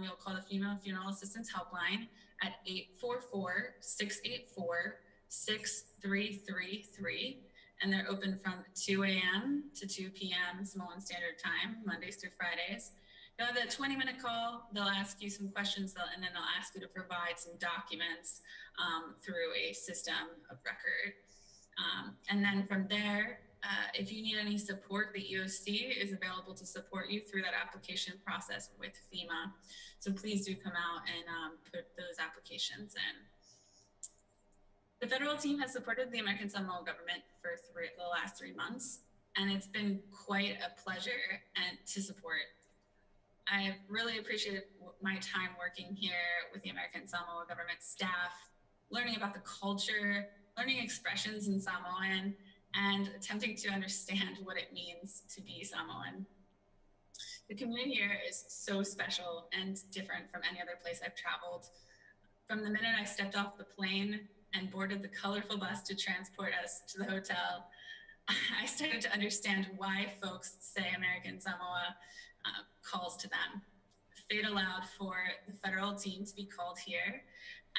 You'll call the FEMA Funeral Assistance Helpline at 844-684-6333. And they're open from 2 a.m. to 2 p.m. Samoan Standard Time, Mondays through Fridays. You'll have that 20-minute call. They'll ask you some questions, and then they'll ask you to provide some documents through a system of record. And then from there, if you need any support, the EOC is available to support you through that application process with FEMA. So please do come out and put those applications in. The federal team has supported the American Samoa government for the last 3 months, and it's been quite a pleasure to support. I've really appreciated my time working here with the American Samoa government staff, learning about the culture, learning expressions in Samoan, and attempting to understand what it means to be Samoan. The community here is so special and different from any other place I've traveled. From the minute I stepped off the plane and boarded the colorful bus to transport us to the hotel, I started to understand why folks say American Samoa calls to them. state allowed for the federal team to be called here,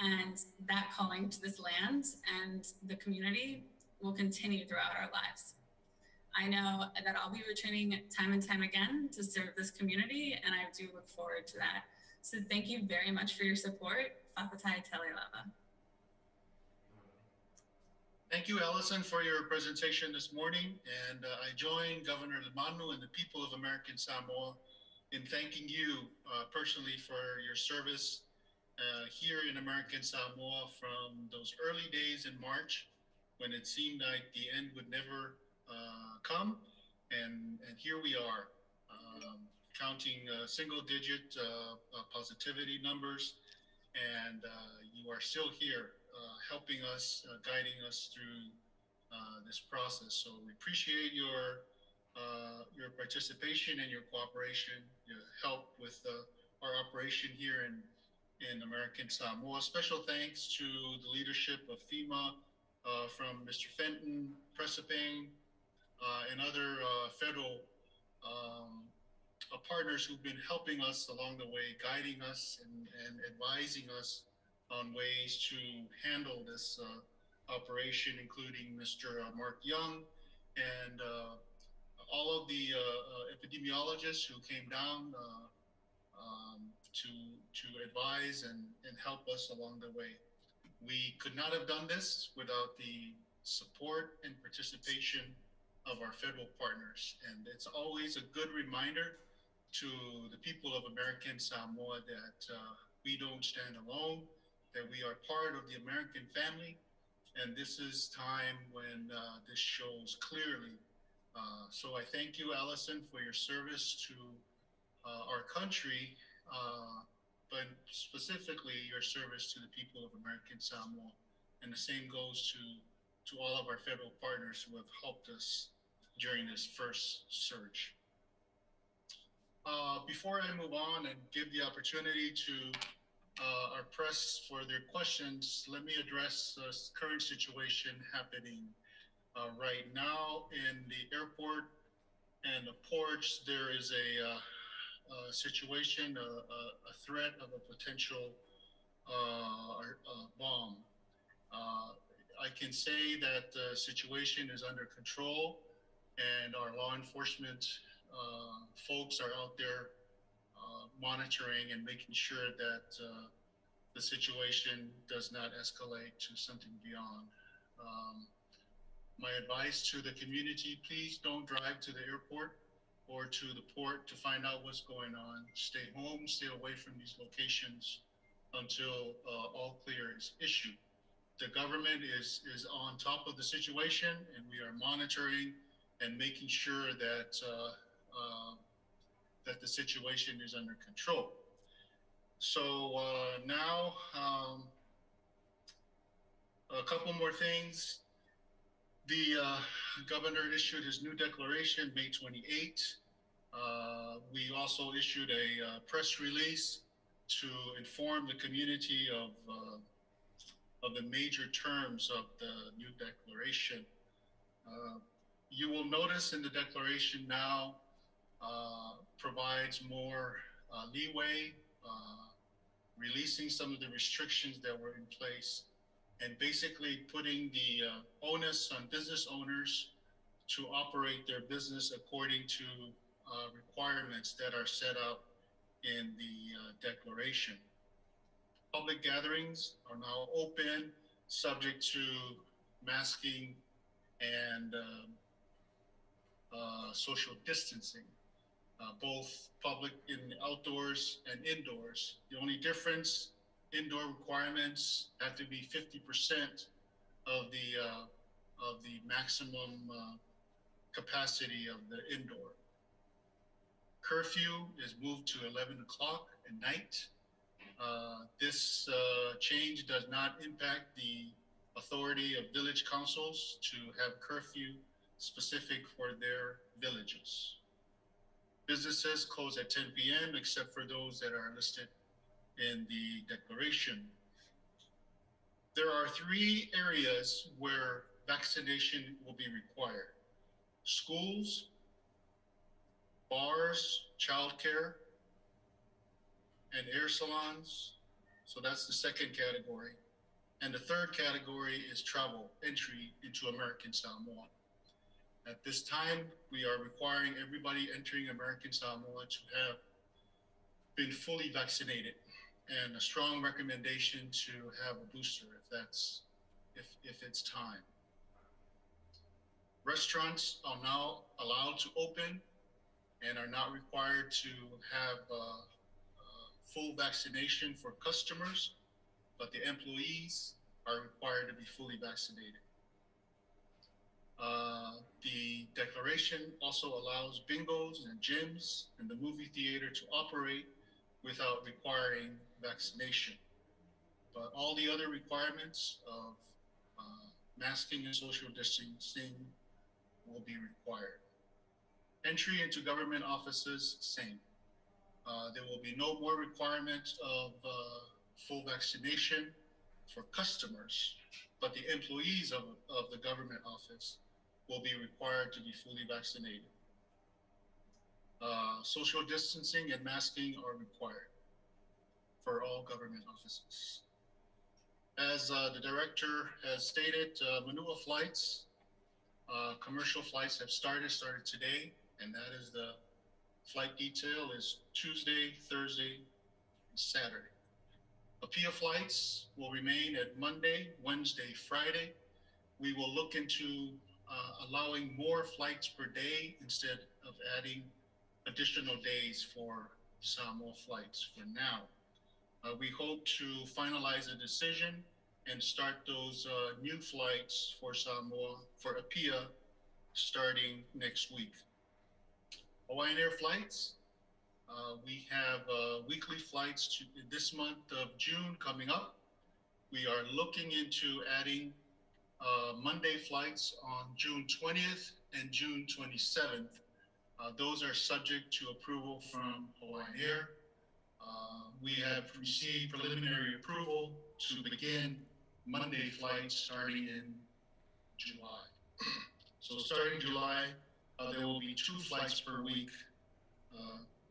and that calling to this land and the community will continue throughout our lives. I know that I'll be returning time and time again to serve this community, and I do look forward to that. So thank you very much for your support. Whakatai Tele Lava. Thank you, Allison, for your presentation this morning. And I join Governor Lemanu and the people of American Samoa in thanking you personally for your service here in American Samoa from those early days in March when it seemed like the end would never come. And here we are, counting single-digit positivity numbers, and you are still here helping us, guiding us through this process. So we appreciate your participation and your cooperation, your help with our operation here in American Samoa. Special thanks to the leadership of FEMA, from Mr. Fenton, Presipane, and other federal partners who've been helping us along the way, guiding us and advising us on ways to handle this operation, including Mr. Mark Young and all of the epidemiologists who came down to advise and help us along the way. We could not have done this without the support and participation of our federal partners. And it's always a good reminder to the people of American Samoa that we don't stand alone, that we are part of the American family. And this is time when this shows clearly. So I thank you, Allison, for your service to our country, but specifically your service to the people of American Samoa. And the same goes to all of our federal partners who have helped us during this first surge. Before I move on and give the opportunity to our press for their questions, let me address the current situation happening right now in the airport and the ports. There is a situation, a threat of a potential bomb. I can say that the situation is under control, and our law enforcement folks are out there monitoring and making sure that the situation does not escalate to something beyond. My advice to the community, please don't drive to the airport or to the port to find out what's going on. Stay home, stay away from these locations until all clear is issued. The government is on top of the situation, and we are monitoring and making sure that that the situation is under control. So now, a couple more things. The governor issued his new declaration May 28. We also issued a press release to inform the community of the major terms of the new declaration. You will notice in the declaration now provides more leeway, releasing some of the restrictions that were in place, and basically putting the onus on business owners to operate their business according to requirements that are set out in the declaration. Public gatherings are now open, subject to masking and social distancing, both public in outdoors and indoors. The only difference, indoor requirements have to be 50% of the maximum capacity of the indoor. Curfew is moved to 11 o'clock at night. This change does not impact the authority of village councils to have curfew specific for their villages. Businesses close at 10 p.m. except for those that are listed in the declaration. There are 3 areas where vaccination will be required: schools, bars, childcare, and air salons. So that's the second category. And the third category is travel entry into American Samoa. At this time, we are requiring everybody entering American Samoa to have been fully vaccinated, and a strong recommendation to have a booster if it's time. Restaurants are now allowed to open and are not required to have full vaccination for customers, but the employees are required to be fully vaccinated. The declaration also allows bingos and gyms and the movie theater to operate without requiring vaccination. But all the other requirements of masking and social distancing will be required. Entry into government offices, same. There will be no more requirement of full vaccination for customers, but the employees of the government office will be required to be fully vaccinated. Social distancing and masking are required for all government offices. As the director has stated, Manua flights, commercial flights have started today, and that is the flight detail is Tuesday, Thursday, and Saturday. APIA flights will remain at Monday, Wednesday, Friday. We will look into allowing more flights per day instead of adding additional days for Samoa flights for now. We hope to finalize a decision and start those new flights for Samoa, for APIA, starting next week. Hawaiian Air flights, we have weekly flights to this month of June coming up. We are looking into adding Monday flights on June 20th and June 27th. Those are subject to approval from Hawaiian Air. We have received preliminary approval to begin Monday flights starting in July. So starting July, there will be 2 flights per week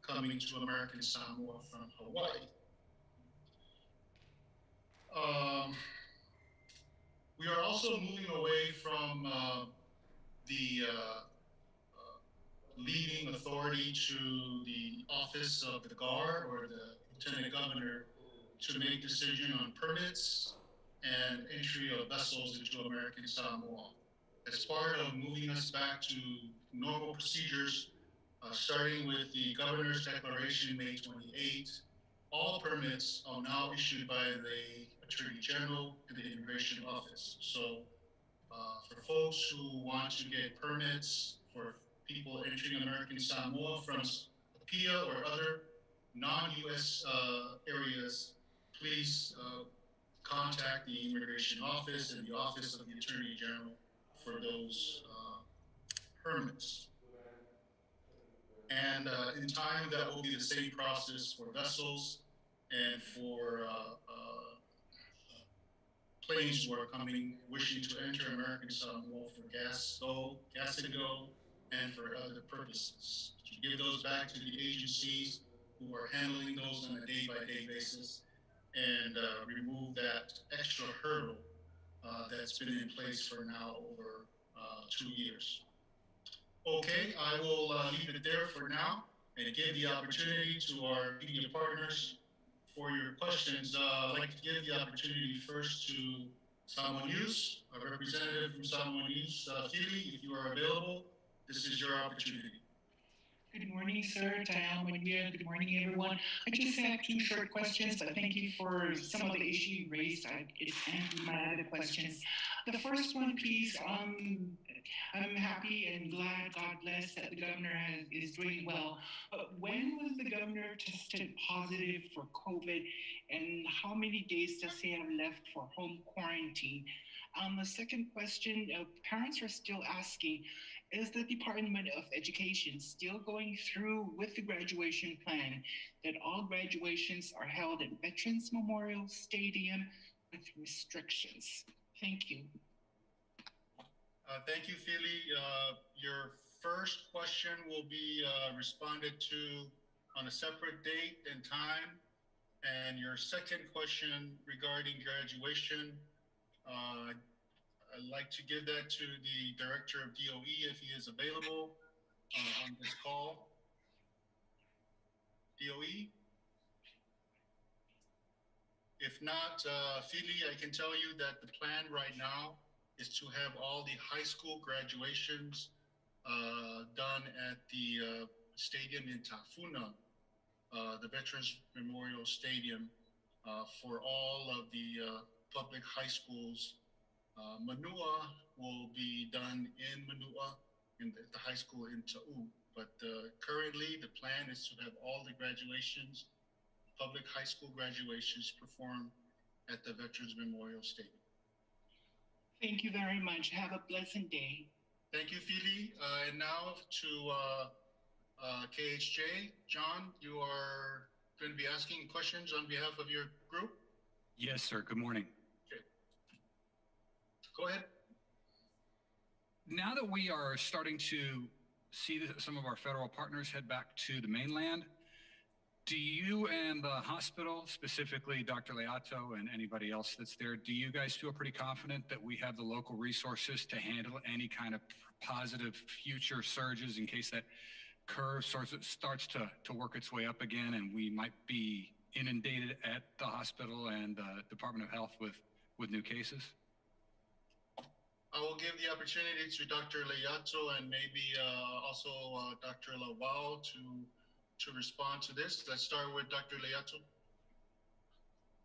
coming to American Samoa from Hawaii. We are also moving away from the leaving authority to the office of the GAR or the Lieutenant Governor to make decision on permits and entry of vessels into American Samoa. As part of moving us back to normal procedures, starting with the Governor's Declaration May 28, all permits are now issued by the Attorney General and the Immigration Office. So for folks who want to get permits for people entering American Samoa from APIA or other non-US areas, please contact the Immigration Office and the Office of the Attorney General for those permits. And in time, that will be the same process for vessels and for planes who are wishing to enter American Samoa for gas and go, and for other purposes. To give those back to the agencies who are handling those on a day-by-day basis and remove that extra hurdle that's been in place for now over 2 years. Okay, I will leave it there for now and give the opportunity to our media partners for your questions. I'd like to give the opportunity first to Samoa News, a representative from Samoa News. Fili, if you are available, this is your opportunity. Good morning, sir. Tayama here. Good morning, everyone. I just have 2 short questions, but thank you for some of the issues you raised. It answered my other questions. The first one, please, I'm happy and glad, God bless, that the governor is doing well. But when was the governor tested positive for COVID, and how many days does he have left for home quarantine? The second question, parents are still asking, is the Department of Education still going through with the graduation plan that all graduations are held at Veterans Memorial Stadium with restrictions? Thank you. Thank you, Fili. Your first question will be responded to on a separate date and time And your second question regarding graduation, I'd like to give that to the Director of DOE if he is available on this call. DOE? If not, Philly, I can tell you that the plan right now is to have all the high school graduations done at the stadium in Tafuna, the Veterans Memorial Stadium, for all of the public high schools. Manua will be done in Manua, in the high school in Ta'u. But currently, the plan is to have all the graduations, public high school graduations, performed at the Veterans Memorial Stadium. Thank you very much. Have a pleasant day. Thank you, Philly. And now to KHJ. John, you are going to be asking questions on behalf of your group? Yes, sir. Good morning. Okay. Go ahead. Now that we are starting to see that some of our federal partners head back to the mainland, do you and the hospital, specifically Dr. Leato and anybody else that's there, do you guys feel pretty confident that we have the local resources to handle any kind of positive future surges in case that curve starts to work its way up again and we might be inundated at the hospital and the Department of Health with new cases? I will give the opportunity to Dr. Leato and maybe also Dr. Lawal to respond to this. Let's start with Dr. Leato.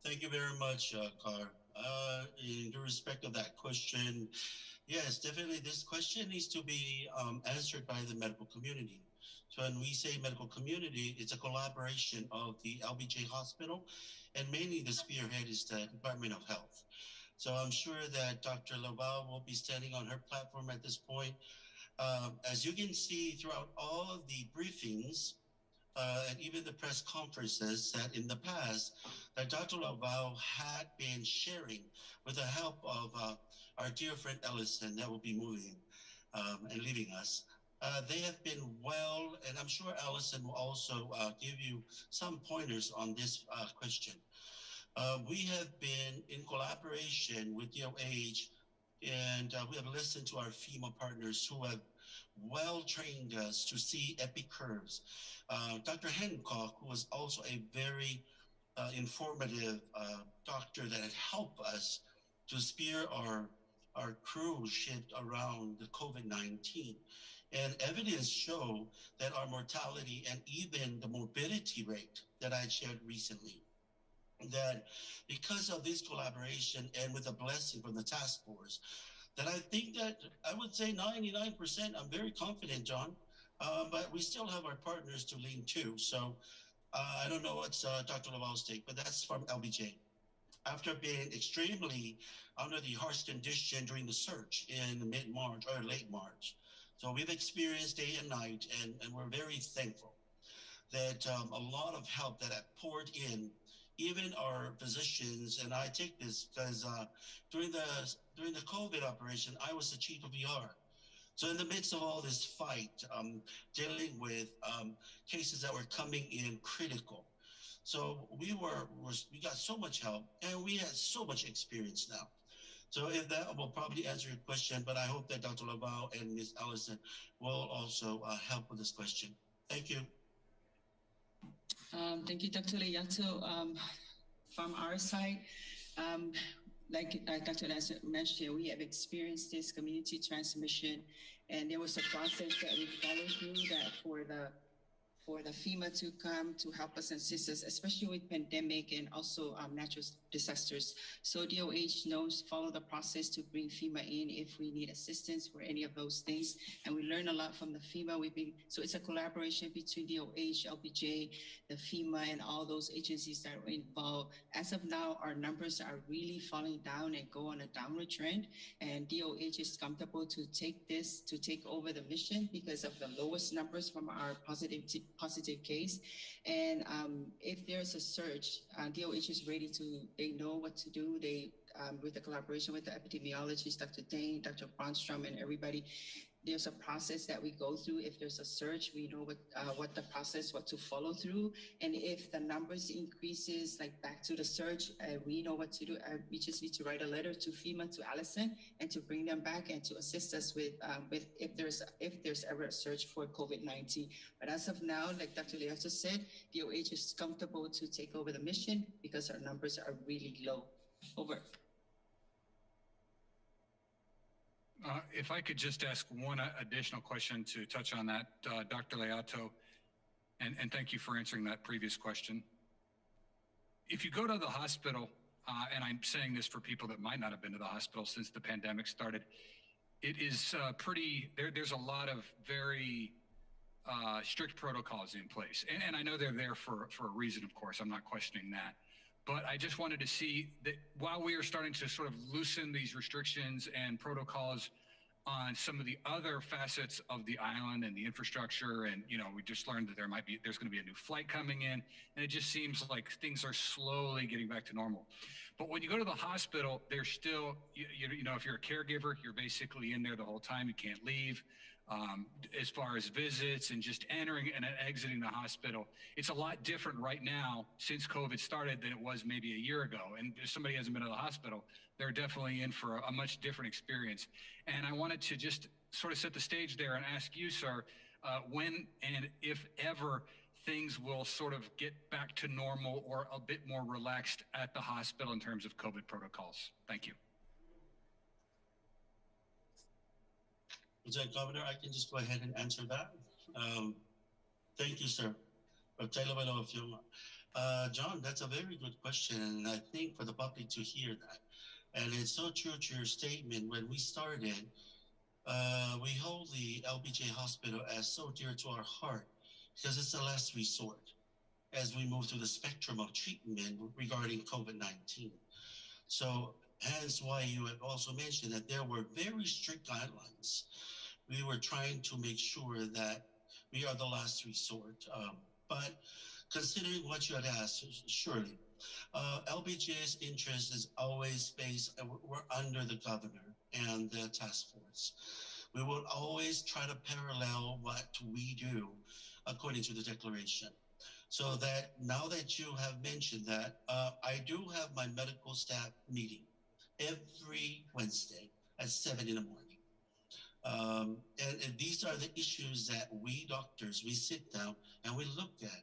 Thank you very much, Carr. In respect of that question, yes, definitely this question needs to be answered by the medical community. So when we say medical community, it's a collaboration of the LBJ Hospital, and mainly the spearhead is the Department of Health. So I'm sure that Dr. Laval will be standing on her platform at this point. As you can see throughout all of the briefings, and even the press conferences, that in the past, that Dr. Laval had been sharing with the help of our dear friend Ellison that will be moving and leaving us. They have been well, and I'm sure Ellison will also give you some pointers on this question. We have been in collaboration with DOH, and we have listened to our FEMA partners who have well trained us to see epic curves. Dr. Hancock, who was also a very informative doctor that had helped us to steer our cruise ship around the COVID-19. And evidence show that our mortality and even the morbidity rate that I shared recently, that because of this collaboration and with a blessing from the task force, that I think that I would say 99%, I'm very confident, John, but we still have our partners to lean to. So I don't know what's Dr. Laval's take, but that's from LBJ. After being extremely under the harsh condition during the surge in mid-March or late March. So we've experienced day and night, and we're very thankful that a lot of help that have poured in, even our physicians, and I take this because during the COVID operation, I was the chief of ER. So in the midst of all this fight, dealing with cases that were coming in critical, so we got so much help, and we had so much experience now. So if that will probably answer your question, but I hope that Dr. Laval and Ms. Allison will also help with this question. Thank you. Thank you, Dr. Leato. From our side, like Dr. Leato mentioned, we have experienced this community transmission, and there was a process that we followed through that for the FEMA to come to help us and assist us, especially with pandemic and also natural disasters. So DOH knows, follow the process to bring FEMA in if we need assistance for any of those things. And we learn a lot from the FEMA. So it's a collaboration between DOH, LBJ, the FEMA, and all those agencies that are involved. As of now, our numbers are really falling down and go on a downward trend. And DOH is comfortable to take over the mission because of the lowest numbers from our positive case. And if there's a surge, DOH is ready they know what to do. They, with the collaboration with the epidemiologist, Dr. Dane, Dr. Bronstrom, and everybody, there's a process that we go through. If there's a surge, we know what the process, what to follow through. And if the numbers increases, like back to the surge, we know what to do. We just need to write a letter to FEMA, to Allison, and to bring them back and to assist us with if there's ever a surge for COVID-19. But as of now, like Dr. Leato said, DOH is comfortable to take over the mission because our numbers are really low. Over. If I could just ask one additional question to touch on that, Dr. Leato, and thank you for answering that previous question. If you go to the hospital, and I'm saying this for people that might not have been to the hospital since the pandemic started, it is there's a lot of very strict protocols in place. And I know they're there for a reason, of course, I'm not questioning that. But I just wanted to see that while we are starting to sort of loosen these restrictions and protocols on some of the other facets of the island and the infrastructure, and we just learned that there's going to be a new flight coming in, and it just seems like things are slowly getting back to normal. But when you go to the hospital, there's still, if you're a caregiver, you're basically in there the whole time, you can't leave. As far as visits and just entering and exiting the hospital, it's a lot different right now since COVID started than it was maybe a year ago. And if somebody hasn't been to the hospital, they're definitely in for a much different experience. And I wanted to just sort of set the stage there and ask you, sir, when and if ever things will sort of get back to normal or a bit more relaxed at the hospital in terms of COVID protocols. Thank you. Lieutenant Governor, I can just go ahead and answer that. Thank you, sir. John, that's a very good question, and I think for the public to hear that. And it's so true to your statement. When we started, we hold the LBJ Hospital as so dear to our heart because it's the last resort as we move through the spectrum of treatment regarding COVID-19. So hence why you have also mentioned that there were very strict guidelines. We were trying to make sure that we are the last resort. But considering what you had asked, surely, LBJ's interest is always based, we're under the governor and the task force. We will always try to parallel what we do according to the declaration. So that now that you have mentioned that, I do have my medical staff meeting every Wednesday at 7 in the morning. And these are the issues that we doctors, we sit down and we look at.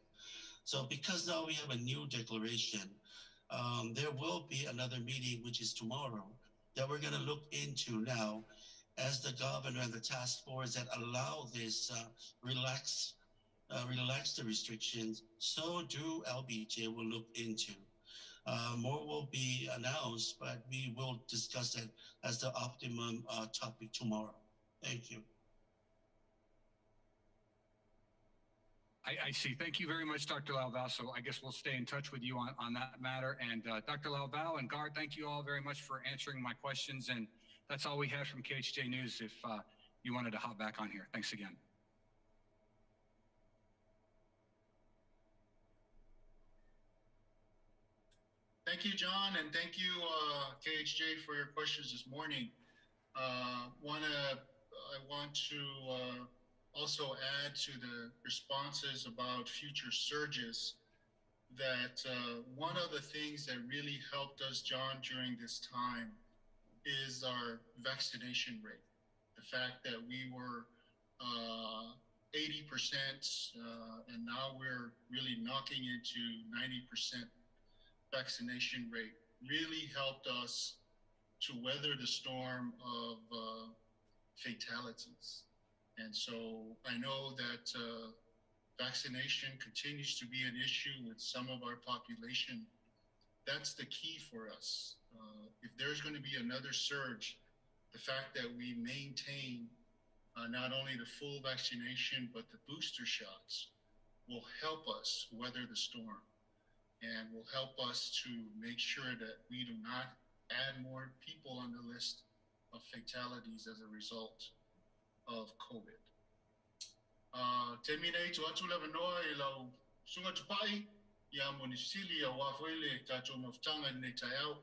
So because now we have a new declaration, there will be another meeting, which is tomorrow, that we're going to look into now as the governor and the task force that allow this relax the restrictions. So do LBJ will look into. More will be announced, but we will discuss it as the optimum topic tomorrow. Thank you. I see. Thank you very much, Dr. Lalval. So I guess we'll stay in touch with you on that matter. And Dr. Lalval and Guard, thank you all very much for answering my questions. And that's all we have from KHJ News if you wanted to hop back on here. Thanks again. Thank you, John, and thank you, KHJ, for your questions this morning. I want to also add to the responses about future surges that one of the things that really helped us, John, during this time is our vaccination rate. The fact that we were 80% and now we're really knocking into 90% vaccination rate really helped us to weather the storm of fatalities. And so I know that vaccination continues to be an issue with some of our population. That's the key for us. If there's going to be another surge, the fact that we maintain not only the full vaccination, but the booster shots will help us weather the storm and will help us to make sure that we do not add more people on the list of fatalities as a result of COVID. Terminate to atula vanoa ila sunga tupai ya munisili ya wafuele tacho maftanga netayao.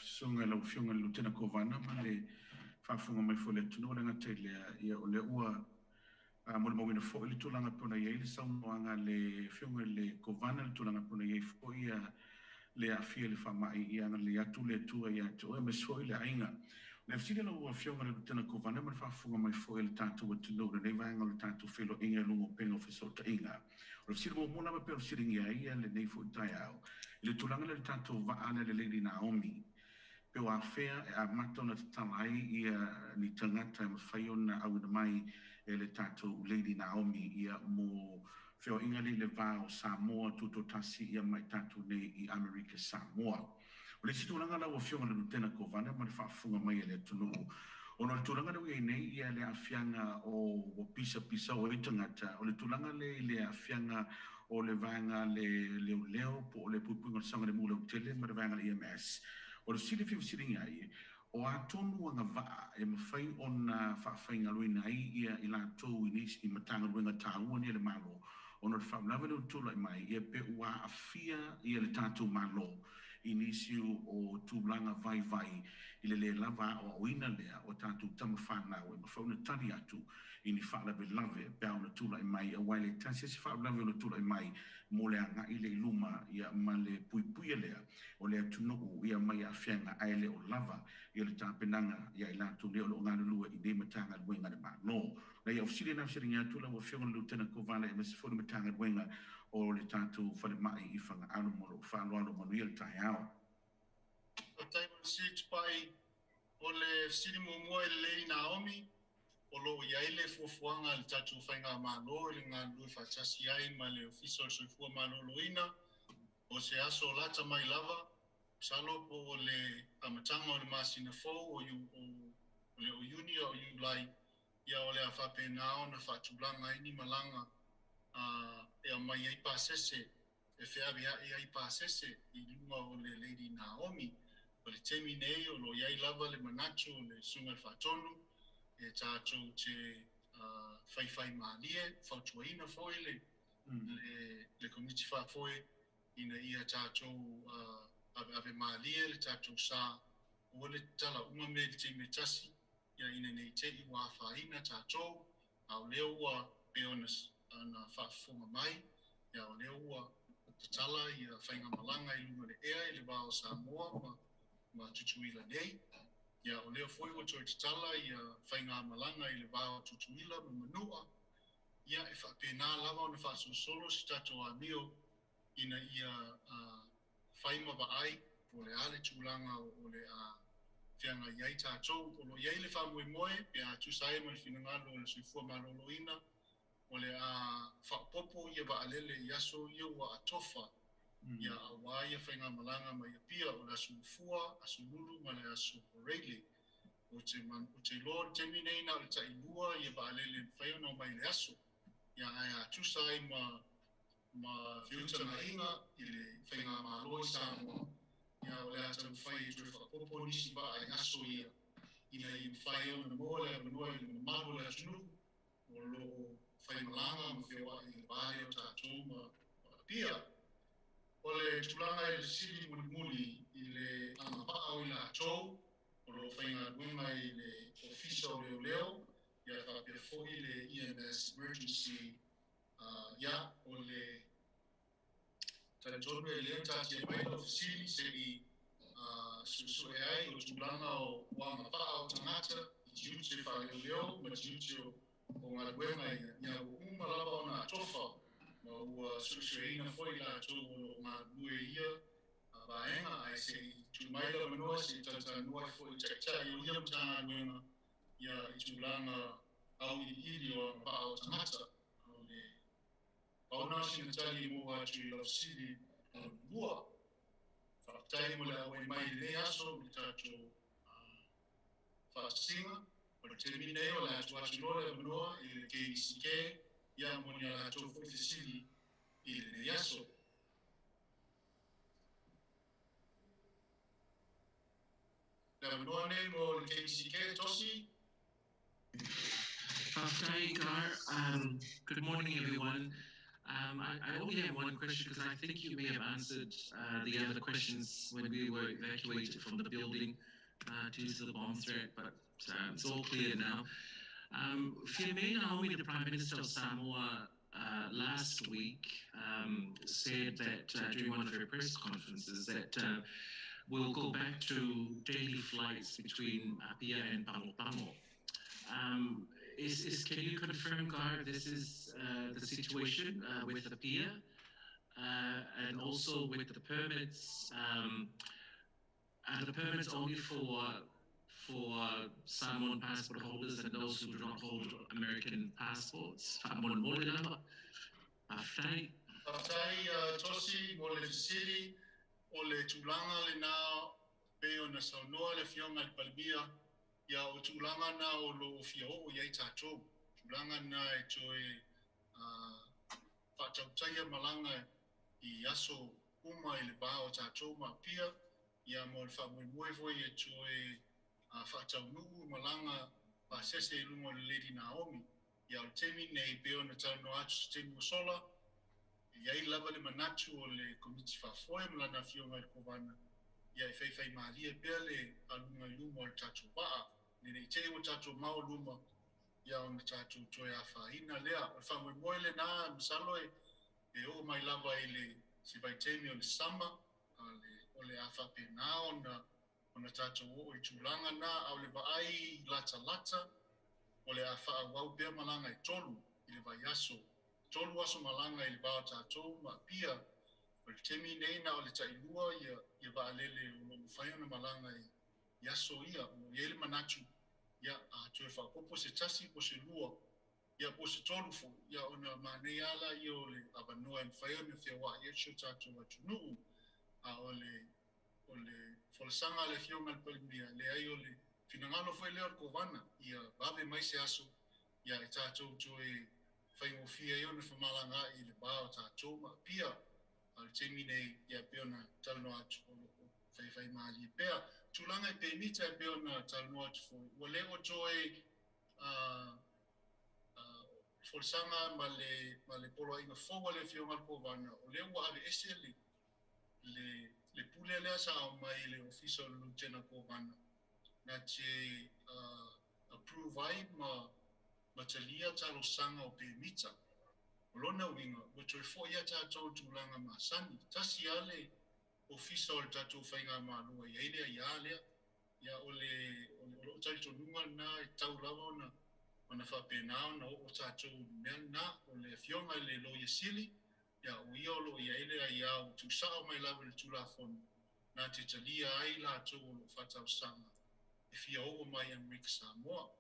Sunga la ufiunga lutena kovana male whaafunga mai fo le tunu le ngate ia o le ua mo le mawina fo le tulanga pona ia le saunoanga le whiunga le kovana le tulanga pona ia fo ia le afia le whamai ia le atu le tua ia te oe mes fo le ainga. Le fsile la ua whiunga le tena kovana ma le whaafunga mai fo le tātou tunu le neivanga le tātou whilo inga lungo penga fiso ta inga. O le fsile mo mona ma pe o fsile ngia ia le nei fo itai au. Le tulanga le tātou vaana le Lady Naomi. Pe o afea e a matona te talai ia ni tangata e mawhaiona au na mai e le tātou Lady Naomi ia mo whio inga le vāo Samoa tuto tasi ia mai tātou nei i Amerika Samoa. O le situlanga la o whionga le lutena ko vana ma le whaafunga mai e le tunu. O le tulanga le wei nei ia le afianga o pisa o e tangata. O le tulanga le afianga o le vanga le leo po o le pupunga sanga le mula utele ma le vanga le EMS. O le sili fiu sili ngai, o a tonu anga vaa e mawhai o na whaafai ngalui nai ia i la tau i nisi i matanga ruenga tāua ni le malo. O na whaamlawe le utula i mai ia pe ua a fia ia le tātou malo i nisi o tūlanga vai i le lava o oina lea o tātou tama whanau e mawhau na tani atu i ni whaalawe lave pe au na tula i mai a waile tansi si whaalawe na tula i mai mo le anga i le iluma ia ma le pui lea o le atunuku ia mai a whianga aile o lava ia le tāpenanga ia i lātou leo lo ngana lua i nei matanga luenga le māno. Na ia ofsiri na ofsiri ngā tula o whionga lutena kovana e masifuri matanga luenga o le tātou whale mai i whanga anu moro whaaloalo manuia le tai ao. O taimu six pai o le ofsiri mo mua i Lady Naomi o lo iai le fuafuanga le tātou whainga mālo i le ngā lui whatasi ai ma le official soifua mālo loina o se aso lata mai lava salo po o le amatanga o le masina fou o le o uni o Iulai ia o le a whapena o na whatulanga ini malanga e a mai ai pasese e whiawea e ai pasese i lunga o le Lady Naomi o le temi nei o lo iai lava le manacho o le sunga le whatonu e tātou te whaiwhai maalie whautuaina foi le community whafoi ina ia tātou ave maalie le tātou sā o le tala unga me le te metasi ia ina nei te i wāwhaina tātou au leo ua peonas na whaafonga mai ia o leo ua te tala ia whainga malanga i lunga le ea i le wāo Samoa ma tutuila nei ia o leo foi o toi te tala ia whainga malanga i le wāo tutuila ma manua ia e whapena lava o na whaasosolo si tātou a mio ina ia whaima wa ai o le ale tūlanga o le whianga iai tātou o lo iai le whamoe moe pe a tūsae ma le whinangalo o le suifua maloloina o le whapopo ia wa alele i aso ia ua atofa ia a wā ia whainga malanga ma ia pia o le asu ufua, asu lulu ma le asu reile o te lord temi nei na o le tailua ia wa alele whaiona o mai le aso ia ai a tūsae ma whiutanga inga i le whainga malo i Samoa ia o le atau whai i tui whapopo nisi ba ai aso ia ina i whai o na moa le amanua i le malo le atunu o lo whai malanga ma whiwa i le bāre o tātou ma pia o le tulanga i le sili muli i le angapaa o i la atou o lo whainga duenga i le ofisa o leo ia whapea fo i le EMS emergency ia o le Talitonu e leo tati e mai o fisili se i susu e ai o tulanga o wanga paa o tangata i tiuti whare leo ma tiuti o ngā luenga ia o lava o nā tofa ma ua susu e ina foi la tō o ngā lue ia baenga ai se i tumaila manoa se tata noa foi taitai o ia mtanga luenga ia i tulanga au i ili o paa o tangata Pauna sina tali mo atu i lausili lua. Whakatai mo le awai mai le aso mi tātou whakasinga. O le termine o le atu atu loa manoa i le KVCK ia mo ni ala atu whakisili i le aso. Le manoa nei mo le KVCK tosi. Whakatai Gar, good morning everyone. I only have one question because I think you may have answered the other questions when we were evacuated from the building due to the bomb threat, but it's all clear now. Fiamena Naomi, the Prime Minister of Samoa, last week said that during one of her press conferences that we'll go back to daily flights between Apia and Pango. Can you confirm, Gar, this is the situation with Apia and also with the permits? Are the permits only for Samoan passport holders and those who do not hold American passports? Tosi mo le sili o le tulanga le na pe ona saunoa le fionga le palbia ya o tulanga na o lo fio o ia tato tulanga na e toe whatautaya malanga I aso uma I le ba o tato ma pia ya mo le whamuemuevo e toe whataunuu malanga pa sese lungo le Lady Naomi ya o temi nei pe ona tano atu temi o sola Iai lava le manatu o le komiti whafoe mlana fionga I kovana. Ia whai maria pia le alunga luma o le tatu waa. Nene te o tatu mao luma. Ia o le tatu toe a whaina lea. O whamwe moe le na misalo e o mai lava I le si vai temi o le sama. O le awhape na o na tatu o I tulanga na au le vaai lata. O le awha wau pia malanga I tolu. I le vai aso. Tolu aso malanga I le bao tātou ma pia o le temi nei na o le tailua ia vaalele o lo whaiona malanga I aso ia o iele manatu ia a tue whapopo se tasi po se lua ia po se tolu fo ia o na manei ala ia o le avanoa I whaiona whiawa ia sio tātou atunuu a o le wholesanga le fionga le palmia le ai o le finangalo fwai leo kovana ia babe mai se aso ia I tātou tue Whai o fia I ona whamalanga I le bao tātou ma pia al temi nei ia peona talno atu o whai maali pia tulanga I permita I peona talno atu fo ua leo toe forsanga ma le polo inga fowa le fionga kovana o leo ua ave ese le pule lea sa au mai le official lieutenant kovana na te approve ai Matalia talo sanga o permita. Lona winga, wato fo ia tatou tulanga masani. Tasi ale official tatou whainga malua ia ile ia alea. Ia ole taito nunga na tau lava ona whapenao na o tatou mea na ole fionga le lo ia sili. Ia o ia lo ia ile ia o tu sao mai lava le tulafonu. Na te talia ai la tau o whatau sanga. E fia o mai Amerika Samoa.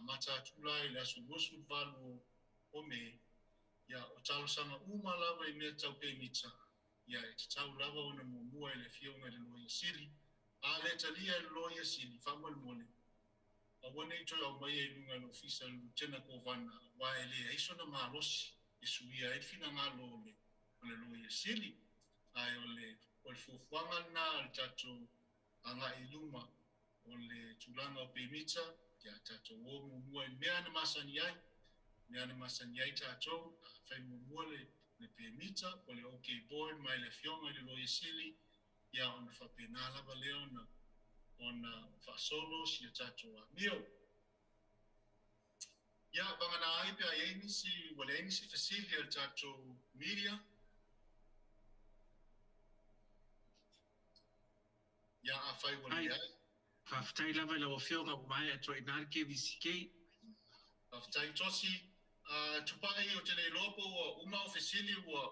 Mata tula I le asu mosu valu o me ia o talo sanga uma lava I mea tau permita ia e tau lava o na mua I le fionga le loia sili a le talia I loia sili whamal mole a wane I toi au mai e lunga lo fisa tena kovana wa e le aiso na malosi e suia e fina ngalo o le loia sili ai o le fufuanga na al tato anga I luma o le tulanga o permita ya tato wo mua mea na masani ai tato fai mua le permita o le OK board mai le fionga le loia sili ya ona whapena lava leo na ona whasolo si a tato a mio ya vangana ai pe ai si facility al tato media ya a fai wale ai Whaftai lava la o whionga o mai ato I nār KVCK. Whaftai tosi, tupai o tele lopo o uma ofisili wa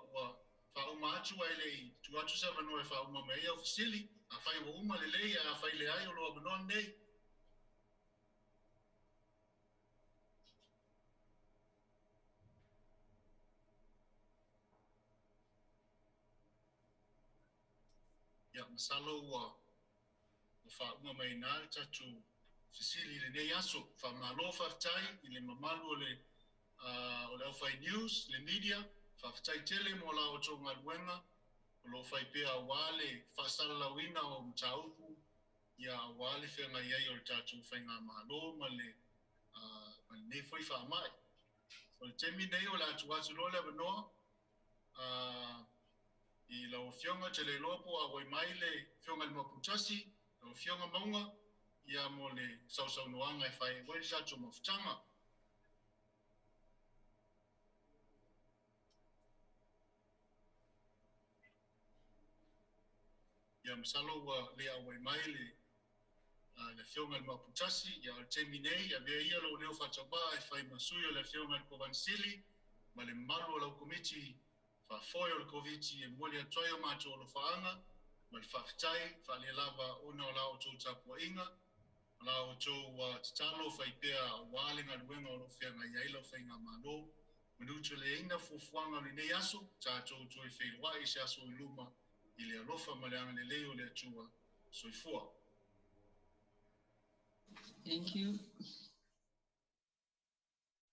whauma atu ai lei, tu atu sa manoe whauma mei ofisili, a whai wa uma le lei, a whai le ai o loa manon nei. Ya, masalo wa whauma mei nā tatu Sicily le nei aso fa malo whaftai I le mamalu o le Alfai News, le media, whaftai tele mo la o tonga luenga, o lo whai pea wale whasala lawina o mtaupu, ia wale whenga iai o le tatu whainga malo ma le nei whai whamai. O le temi nei o la atu lo le wanoa, I la o fionga tele lopo a wai mai le fionga le maputasi, o fionga maunga, ia mo le sausaunoanga e whai wai sa to mafutanga. Ia msalo wa le awai mai le whionga maputasi, ia te minei, ia vea ia lo leo whataba e whai masui o le whionga kovansili, ma le malu o lau komiti whawhoi o le koviti e mwali atoia mātua o lo whaanga, ma le whawhitai, whale lava ona o lao tō tapua inga, lao tō titalo whaipea wālenga luenga o lo whianga iaila whainga mālo, manutu le ina fufuanga le nei aso, tātou tō e whairoa i se aso i luma, i le alofa ma le anga le leo le atua soifua. Thank you.